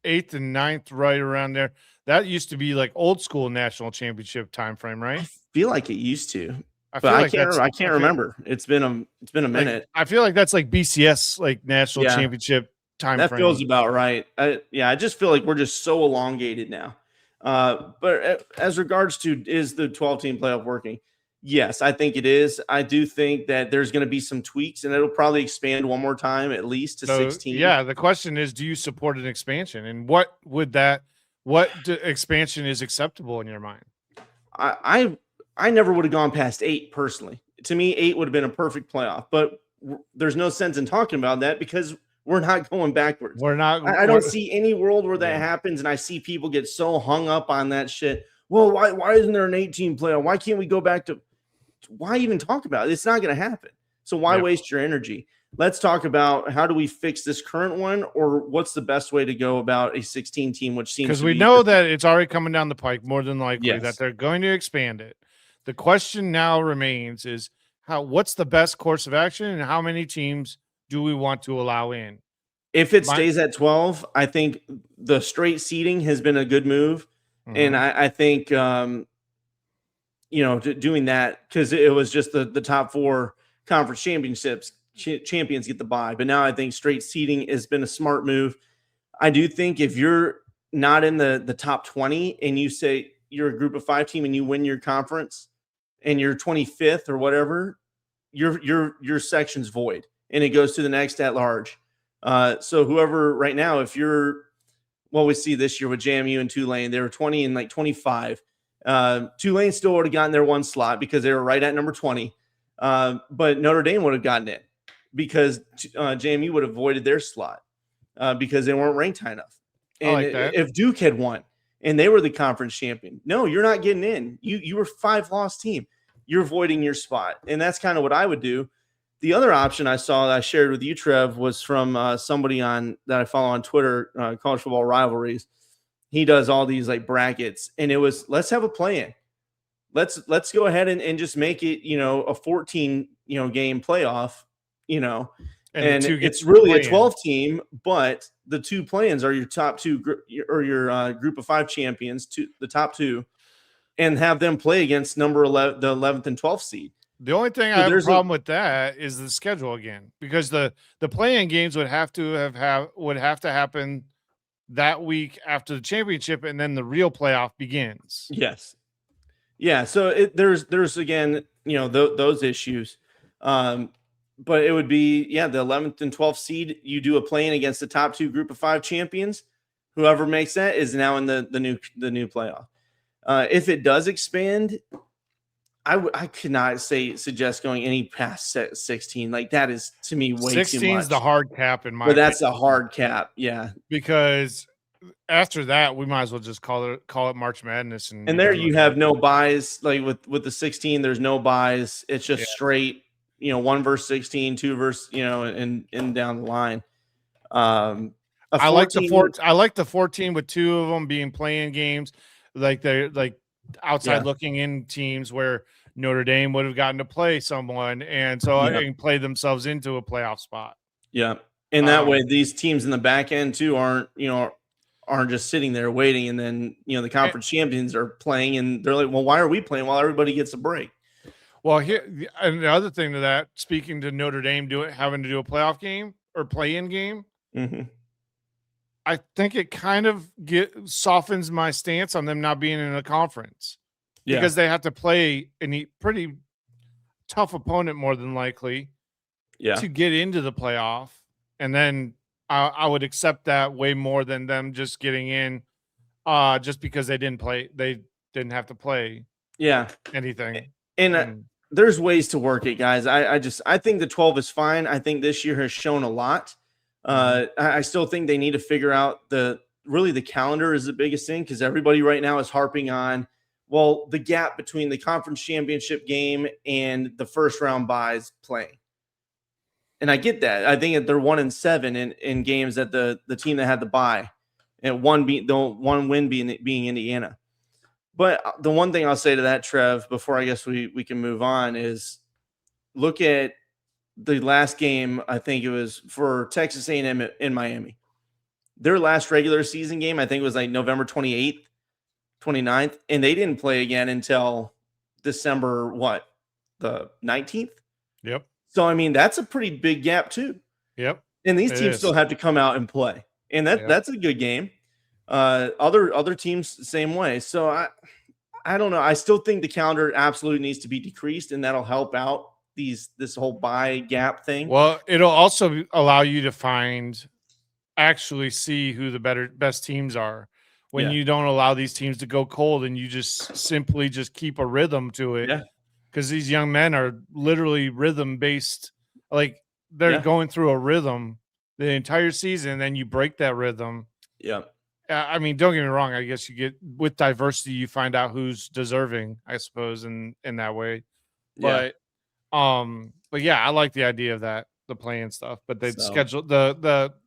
eighth and ninth, right around there, that used to be like old school national championship time frame, I right? feel like it used to, I but feel like that's I can't remember. It's been a like minute. I feel like that's like BCS, like national Yeah. championship time That frame. feels about right. I just feel like we're just so elongated now. But as regards to, is the 12-team playoff working? Yes, I think it is. I do think that there's going to be some tweaks, and it'll probably expand one more time, at least to So 16. yeah, the question is, do you support an expansion, and what expansion is acceptable in your mind? I never would have gone past 8 personally. To me, 8 would have been a perfect playoff, but there's no sense in talking about that because we're not going backwards. We're not. I don't see any world where that happens, and I see people get so hung up on that shit. Well, why isn't there an 18 playoff? Why can't we go back to? Why even talk about it? It's not going to happen. So why waste your energy? Let's talk about how do we fix this current one, or what's the best way to go about a 16 team, which seems because to we be know that it's already coming down the pike, more than likely that Yes. they're going to expand it. The question now remains is what's the best course of action, and how many teams do we want to allow in? If it stays at 12, I think the straight seeding has been a good move. And I think, doing that, because it was just the top 4 conference championships champions get the bye. But now I think straight seeding has been a smart move. I do think if you're not in the top 20 and you say you're a group of 5 team and you win your conference and you're 25th or whatever, your section's void and it goes to the next at large. So whoever right now, if you're, well, we see this year with JMU and Tulane, they were 20 and like 25. Tulane still would have gotten their one slot because they were right at number 20. But Notre Dame would have gotten it because JMU would have avoided their slot because they weren't ranked high enough. And if Duke had won and they were the conference champion, no, you're not getting in. You were 5-loss team. You're avoiding your spot. And that's kind of what I would do. The other option I saw that I shared with you, Trev, was from somebody that I follow on Twitter, College Football Rivalries. He does all these like brackets, and it was, let's have a play-in. Let's go ahead and just make it, a 14, game playoff, and it's really a 12 team, but the 2 play-ins are your top 2 or your group of 5 champions, the top 2, and have them play against number 11, the 11th and 12th seed. The only thing I have a problem with that is the schedule again, because the play-in games would have to happen that week after the championship, and then the real playoff begins. Yes. Yeah. So there's again, those issues. But it would be, the 11th and 12th seed. You do a play-in against the top 2 group of 5 champions. Whoever makes that is now in the new playoff. If it does expand, I could not suggest going any past 16. Like that is, to me, way too much. 16 is the hard cap in my opinion. That's a hard cap. Yeah. Because after that, we might as well just call it March Madness. And there you have no buys. Like with the 16, there's no buys. It's just straight, 1 versus 16, 2 versus, and down the line. I like the 14 with 2 of them being playing games. Like they're like outside looking in teams where Notre Dame would have gotten to play someone and and play themselves into a playoff spot. Yeah. And that way these teams in the back end too aren't just sitting there waiting, and then the conference champions are playing and they're like, well, why are we playing while everybody gets a break? Well, here, and the other thing to that, speaking to Notre Dame having to do a playoff game or play-in game, I think it kind of softens my stance on them not being in a conference. because they have to play a pretty tough opponent more than likely to get into the playoff. And then I would accept that way more than them just getting in just because they didn't have to play anything. And there's ways to work it, guys. I think the 12 is fine. I think this year has shown a lot. I still think they need to figure out the calendar is the biggest thing, because everybody right now is harping on, well, the gap between the conference championship game and the first round buys playing. And I get that. I think that they're 1-7 in games that the team that had the bye, and one win being Indiana. But the one thing I'll say to that, Trev, before I guess we can move on, is look at the last game. I think it was for Texas A&M in Miami. Their last regular season game, I think it was like November 28th, 29th, and they didn't play again until December, the 19th? Yep. So, I mean, that's a pretty big gap too. Yep. And these teams still have to come out and play. And that's a good game. Other teams, same way. So, I don't know. I still think the calendar absolutely needs to be decreased, and that'll help out this whole buy gap thing. Well, it'll also allow you to actually see who the best teams are when you don't allow these teams to go cold, and you just simply keep a rhythm to it. Yeah. Because these young men are literally rhythm based. Like they're going through a rhythm the entire season, and then you break that rhythm. Yeah. I mean, don't get me wrong. I guess you get with diversity, you find out who's deserving, I suppose, in that way. But yeah, I like the idea of that, the playing stuff. But the schedule,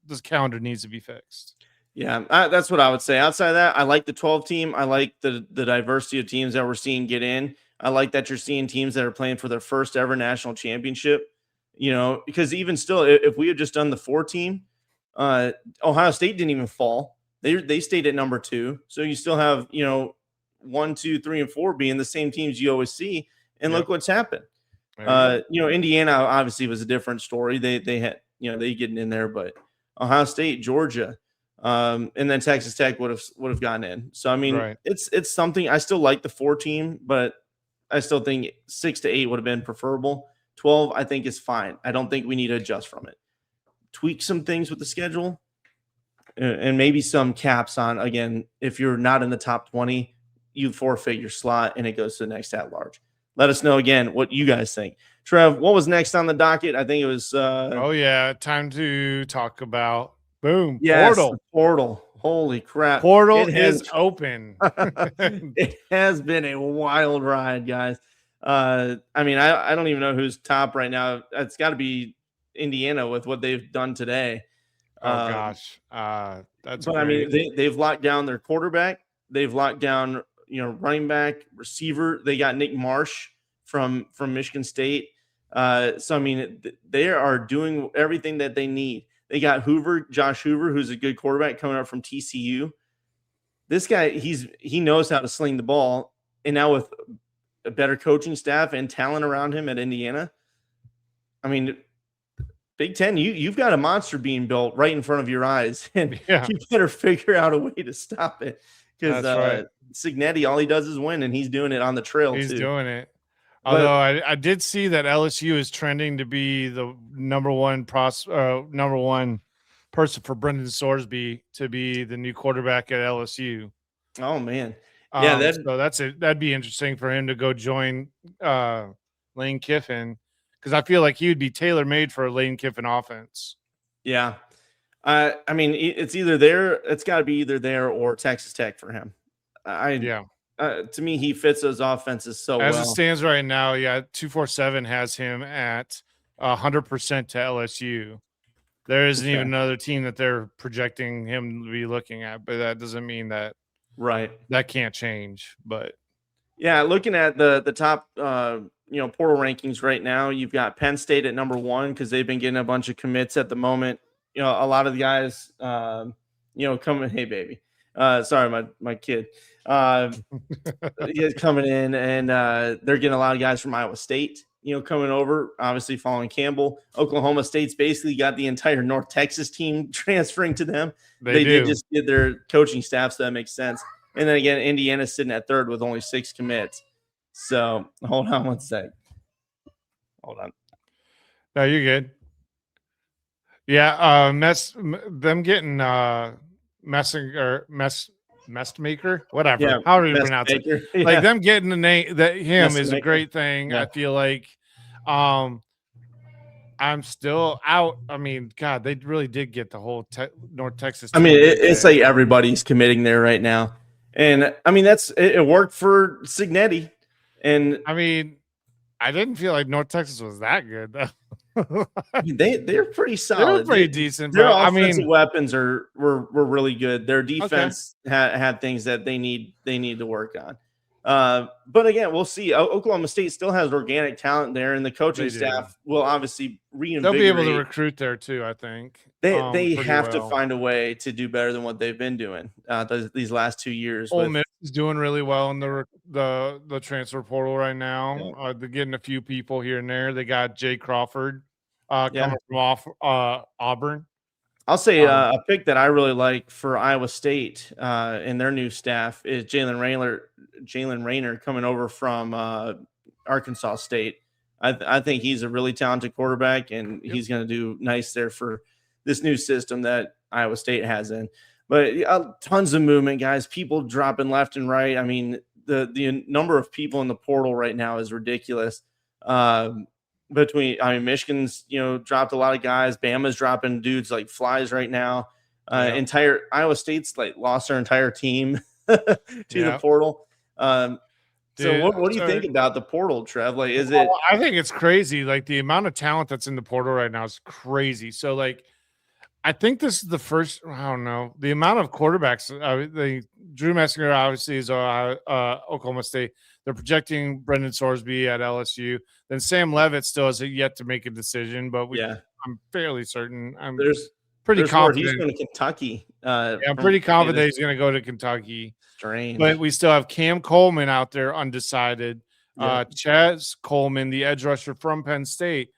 this calendar needs to be fixed. Yeah, that's what I would say. Outside of that, I like the 12 team. I like the diversity of teams that we're seeing get in. I like that you're seeing teams that are playing for their first ever national championship. Because even still, if we had just done the 4 team, Ohio State didn't even fall. They stayed at number 2. So you still have, 1, 2, 3, and 4 being the same teams you always see. And look what's happened. Indiana obviously was a different story. They had, they getting in there, but Ohio State, Georgia, and then Texas Tech would have gotten in. So I mean, it's something. I still like the 4 team, but I still think 6 to 8 would have been preferable. 12, I think, is fine. I don't think we need to adjust from it. Tweak some things with the schedule, and maybe some caps on, again, if you're not in the top 20, you forfeit your slot and it goes to the next at large. Let us know again what you guys think. Trev, what was next on the docket? I think it was time to talk about portal. Holy crap. Portal is open. It has been a wild ride, guys. I mean, I don't even know who's top right now. It's got to be Indiana with what they've done today. That's but great. I mean, they've locked down their quarterback. They've locked down, running back, receiver. They got Nick Marsh from Michigan State. So I mean, they are doing everything that they need. They got Josh Hoover, who's a good quarterback coming up from TCU. This guy, he knows how to sling the ball, and now with a better coaching staff and talent around him at Indiana, I mean, Big Ten, you've got a monster being built right in front of your eyes, and you better figure out a way to stop it. Because Cignetti, all he does is win, and he's doing it on the trail. He's doing it. Although I did see that LSU is trending to be the number one person for Brendan Sorsby to be the new quarterback at LSU. Oh man, so that'd be interesting for him to go join Lane Kiffin, because I feel like he would be tailor made for a Lane Kiffin offense. Yeah, I mean, it's got to be either there or Texas Tech for him. To me, he fits those offenses so well. As it stands right now, 247 has him at 100% to LSU. There isn't even another team that they're projecting him to be looking at, but that doesn't mean that that can't change. But yeah, looking at the top portal rankings right now, you've got Penn State at number 1 because they've been getting a bunch of commits at the moment. A lot of the guys coming. Hey baby, sorry, my kid. He's coming in, and they're getting a lot of guys from Iowa State, coming over, obviously following Campbell. Oklahoma State's basically got the entire North Texas team transferring to them. They did just get their coaching staff, so that makes sense. And then again, Indiana's sitting at 3rd with only 6 commits. So hold on one sec. Hold on. No, you're good. Yeah, them getting Messmaker, whatever. Yeah, How do you pronounce it? Yeah. Like them getting the name that him is a Messmaker. great thing. Yeah. I feel like I'm still out. I mean, God, they really did get the whole North Texas team. I mean, it's like everybody's committing there right now. And I mean, it worked for Signetti. And I mean, I didn't feel like North Texas was that good though. they're pretty solid. They were pretty decent. Their But offensive I mean, weapons were really good. Their defense had things that they need to work on. But again, we'll see. Oklahoma State still has organic talent there, and the coaching staff will obviously reinvigorate. They'll be able to recruit there too. I think they have to find a way to do better than what they've been doing these last 2 years. Ole Miss is doing really well in the transfer portal right now. Yeah. They're getting a few people here and there. They got Jay Crawford coming from Auburn. I'll say a pick that I really like for Iowa State and their new staff is Jalen Rayner coming over from Arkansas State. I think he's a really talented quarterback, and he's going to do nice there for this new system that Iowa State has in. But tons of movement, guys. People dropping left and right. I mean, the number of people in the portal right now is ridiculous. Michigan's dropped a lot of guys. Bama's dropping dudes like flies right now. Entire Iowa State's like lost their entire team to the portal. So what do you think about the portal, Trev? Like, is it? I think it's crazy. Like the amount of talent that's in the portal right now is crazy. So like, I think this is the first. I don't know the amount of quarterbacks. Drew Messinger obviously is Oklahoma State. They're projecting Brendan Sorsby at LSU. Then Sam Leavitt still has yet to make a decision, but I'm fairly certain. I'm pretty confident he's going to Kentucky. I'm pretty confident he's going to go to Kentucky. Strange, but we still have Cam Coleman out there undecided. Chaz Coleman, the edge rusher from Penn State,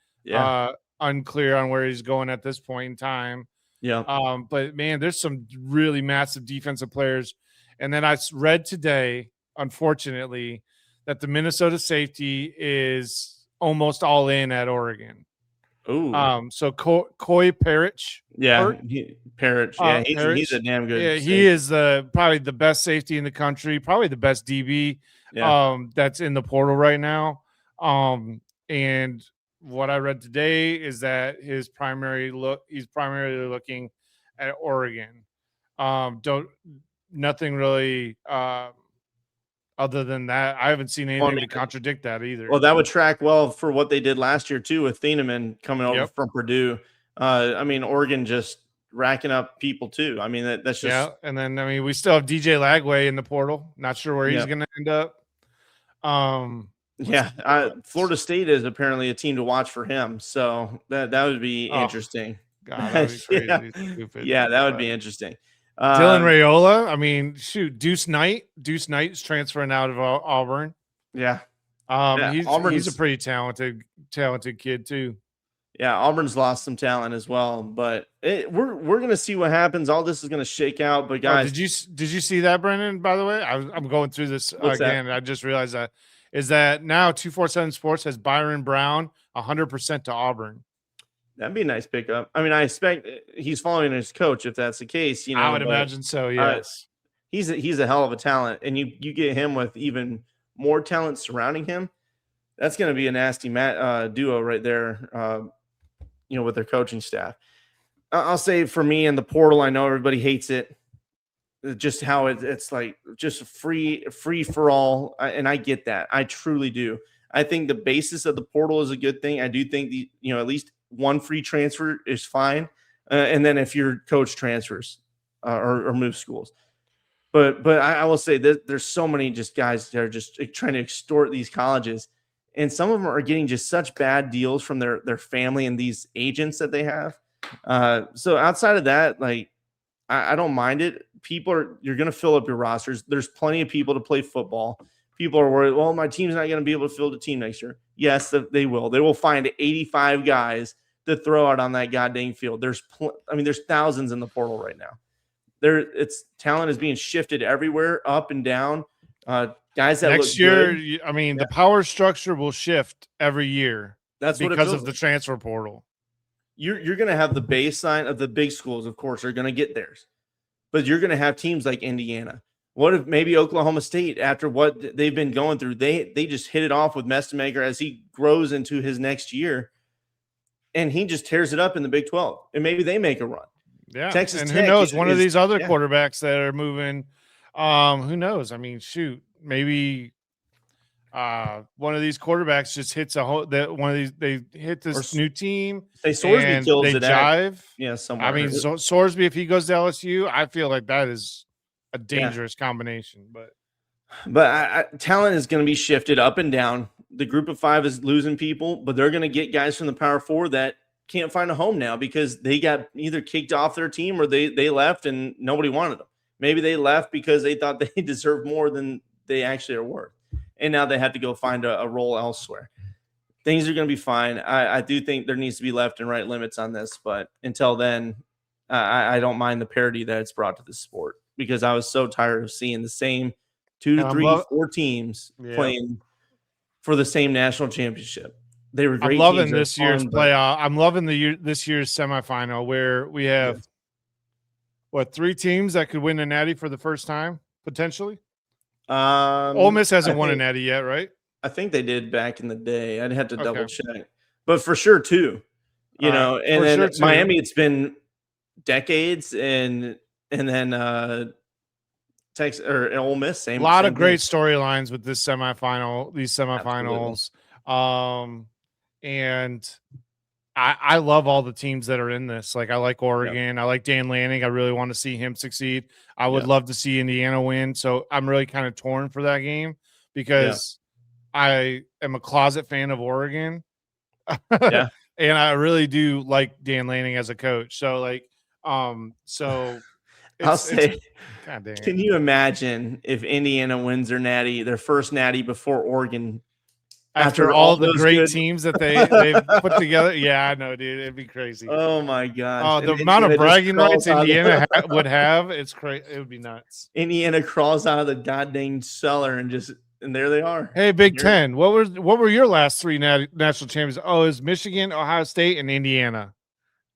unclear on where he's going at this point in time. Yeah. But man, there's some really massive defensive players. And then I read today, unfortunately, that the Minnesota safety is almost all in at Oregon. Ooh. So Coy Parrish. Parrish. Yeah, he's a damn good. Yeah, safety. He is probably the best safety in the country, probably the best DB. That's in the portal right now. And what I read today is that he's primarily looking at Oregon. Nothing really other than that. I haven't seen anything to contradict that either. Well, that would track well for what they did last year too, with Thieneman coming over from Purdue. I mean, Oregon just racking up people too. I mean, that's just And then we still have DJ Lagway in the portal. Not sure where he's going to end up. Florida State is apparently a team to watch for him, so that would be interesting. God, that would be crazy. Stupid. Yeah, that would be interesting. Dylan Raiola. I mean, shoot, Deuce Knight is transferring out of Auburn. Yeah. He's a pretty talented kid too. Yeah, Auburn's lost some talent as well, but we're gonna see what happens. All this is gonna shake out. But guys, did you see that, Brendan? By the way, I'm going through this again. And I just realized that now 247 Sports has Byron Brown 100% to Auburn. That'd be a nice pickup. I mean, I expect he's following his coach if that's the case. I would imagine so. Yes, he's a hell of a talent, and you get him with even more talent surrounding him. That's going to be a nasty duo right there. With their coaching staff. I'll say for me in the portal, I know everybody hates it. Just how it's like just free for all, and I get that. I truly do. I think the basis of the portal is a good thing. I do think at least one free transfer is fine, and then if your coach transfers or moves schools. But I will say that there's so many just guys that are just trying to extort these colleges, and some of them are getting just such bad deals from their family and these agents that they have. So outside of that, like I don't mind it. You're going to fill up your rosters. There's plenty of people to play football. People are worried, well, my team's not going to be able to field a team next year. Yes, they will. They will find 85 guys to throw out on that goddamn field. There's thousands in the portal right now. Talent is being shifted everywhere, up and down. guys that next look year, good. I mean, the power structure will shift every year. That's what it because feels of the like. transfer portal. You're going to have the baseline of the big schools, of course, are going to get theirs, but you're going to have teams like Indiana. What if maybe Oklahoma State, after what they've been going through, they just hit it off with Mestemaker as he grows into his next year, and he just tears it up in the Big 12, and maybe they make a run. Yeah, Texas and Tech who knows? One of these other yeah. quarterbacks that are moving, who knows? I mean, shoot, maybe one of these quarterbacks just hits a whole. That one of these they hit this new team. Say Sorsby and kills they it jive. somewhere. I mean, Sorsby, if he goes to LSU, I feel like that is a dangerous combination. But talent is going to be shifted up and down. The group of 5 is losing people, but they're going to get guys from the Power 4 that can't find a home now because they got either kicked off their team or they left and nobody wanted them. Maybe they left because they thought they deserved more than they actually are worth, and now they have to go find a role elsewhere. Things are going to be fine. I do think there needs to be left and right limits on this, but until then, I don't mind the parity that it's brought to the sport because I was so tired of seeing the same 2 to 3, 4 teams playing for the same national championship. They were great. I'm loving teams. this year's playoff. I'm loving this year's semifinal where we have 3 teams that could win a natty for the first time potentially. Ole Miss hasn't won a natty yet, right? I think they did back in the day. I'd have to double check, but for sure 2. You know, and then Miami, it's been decades, and then Texas or Ole Miss, same. A lot of great storylines with this semifinal, these semifinals. And I love all the teams that are in this. Like I like Oregon. Yep. I like Dan Lanning. I really want to see him succeed. I would love to see Indiana win. So I'm really kind of torn for that game because I am a closet fan of Oregon. Yeah. And I really do like Dan Lanning as a coach. So so I'll say, can you imagine if Indiana wins their first natty before Oregon? After all the great teams that they've put together. Yeah, I know, dude. It'd be crazy. Oh, my gosh. Oh, the amount of bragging rights Indiana would have, it's crazy. It would be nuts. Indiana crawls out of the goddamn cellar and there they are. Hey, Big Ten, what were your last 3 national champions? Oh, it was Michigan, Ohio State, and Indiana.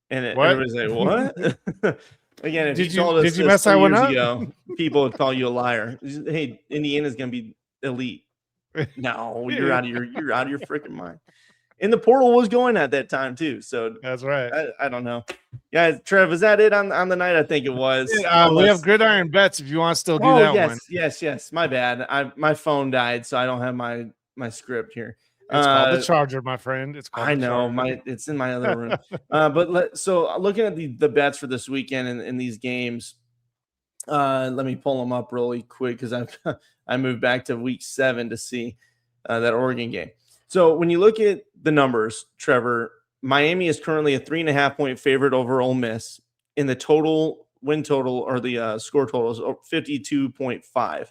And everybody's like, what? Again, if you told us did you mess that one up? Ago, people would call you a liar. Hey, Indiana's going to be elite. No, you're out of your freaking mind. And the portal was going at that time too. So that's right. I don't know. Yeah, Trev, is that it on the night? I think it was. We have gridiron bets if you want to still do that one. Yes. My bad. My phone died, so I don't have my script here. It's called the charger, my friend. It's called. I know it's in my other room. So looking at the bets for this weekend in these games, let me pull them up really quick because I moved back to week 7 to see that Oregon game. So when you look at the numbers, Trevor, Miami is currently a 3.5 point favorite over Ole Miss. In the total win total or the score total is 52.5.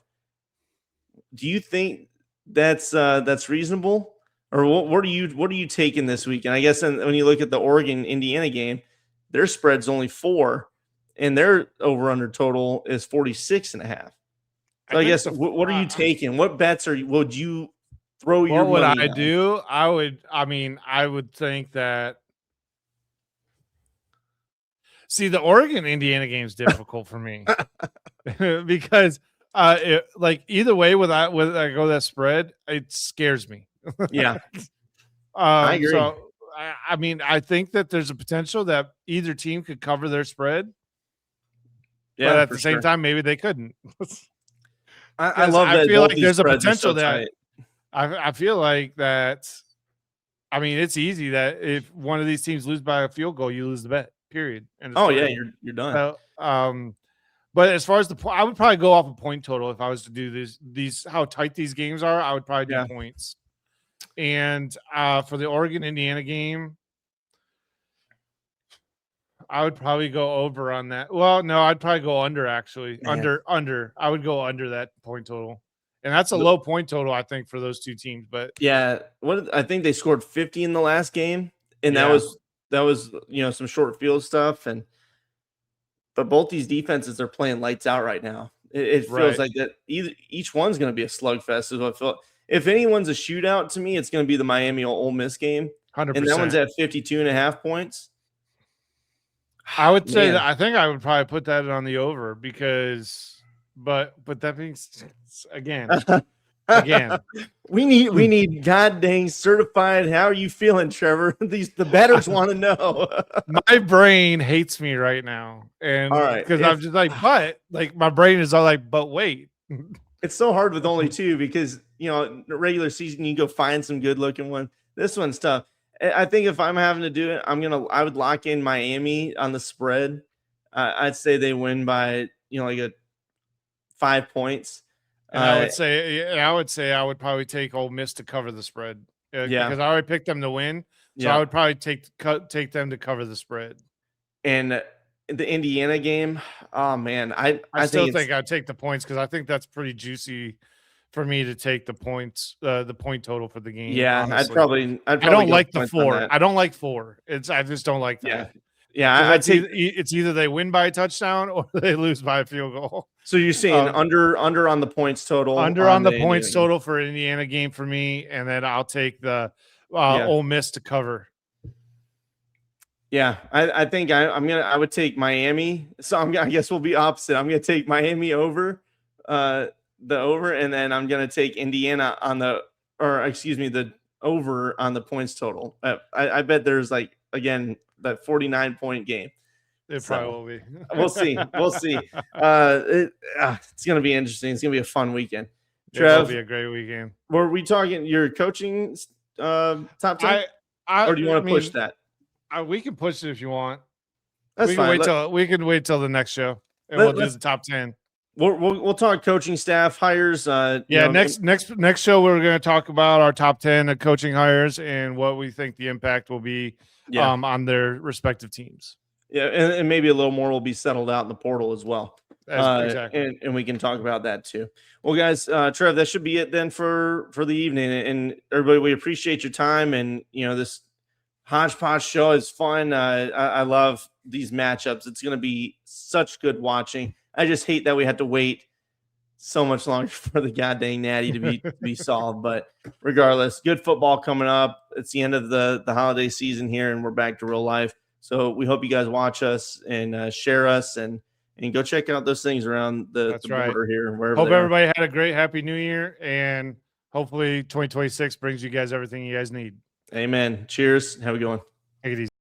Do you think that's reasonable, or what are you taking this week? And I guess when you look at the Oregon Indiana game, their spread's only 4, and their over under total is 46.5. So I guess what are you taking? What bets would you throw your money on? What would I do? I would think that. See, the Oregon Indiana game is difficult for me because either way, with I go that spread, it scares me. Yeah, I agree. So I think that there's a potential that either team could cover their spread. Yeah, but at the same time, maybe they couldn't. I love that. I feel like there's a potential that I feel like that. I mean, it's easy that if one of these teams lose by a field goal, you lose the bet. Period. And you're done. So, but as far as I would probably go off a point total if I was to do these how tight these games are. I would probably do points. And for the Oregon Indiana game, I would probably go over on that. Well, no, I'd probably go under actually. Man. Under. I would go under that point total. And that's a low point total, I think, for those two teams. But yeah, I think they scored 50 in the last game, and that was some short field stuff. But both these defenses are playing lights out right now. It feels like that each one's going to be a slugfest. Is what I feel. If anyone's a shootout to me, it's going to be the Miami Ole Miss game. 100%. And that one's at 52.5 points. I would say that I think I would probably put that on the over because, but that means again, we need god dang certified. How are you feeling, Trevor? The bettors want to know. My brain hates me right now, and because I'm just like, but like my brain is all like, but wait. It's so hard with only two because regular season you can go find some good looking one. This one's tough. I think if I'm having to do it, I would lock in Miami on the spread. I'd say they win by like a 5 points. And I would say I would probably take Ole Miss to cover the spread. Because I already picked them to win, so I would probably take them to cover the spread. And the Indiana game, oh man, I still think I'd take the points because I think that's pretty juicy for me to take the points, the point total for the game. Yeah, honestly. I don't like the 4. I don't like 4. I just don't like that. Yeah. It's either they win by a touchdown or they lose by a field goal. So you're saying under on the points total, on the points total for Indiana game for me, and then I'll take the Ole Miss to cover. Yeah, I think I would take Miami. So I guess we'll be opposite. I'm gonna take Miami over, the over, and then I'm gonna take Indiana the over on the points total. I bet there's again that 49-point game. It probably will be. We'll see. It's gonna be interesting. It's gonna be a fun weekend. Trev, it'll be a great weekend. Were we talking your coaching top 10? Or do you want to push that? We can push it if you want. That's fine. We can wait till the next show, and we'll do the top 10. We'll talk coaching staff hires. Next show we're going to talk about our top 10 of coaching hires and what we think the impact will be on their respective teams. Yeah, and maybe a little more will be settled out in the portal as well. Exactly. And we can talk about that too. Well, guys, Trev, that should be it then for the evening. And everybody, we appreciate your time. And this hodgepodge show is fun. I love these matchups. It's going to be such good watching. I just hate that we had to wait so much longer for the goddamn natty to be solved. But regardless, good football coming up. It's the end of the holiday season here, and we're back to real life. So we hope you guys watch us and share us and go check out those things around the border here. Hope everybody had a great Happy New Year, and hopefully 2026 brings you guys everything you guys need. Amen. Cheers. Have a good one. Take it easy.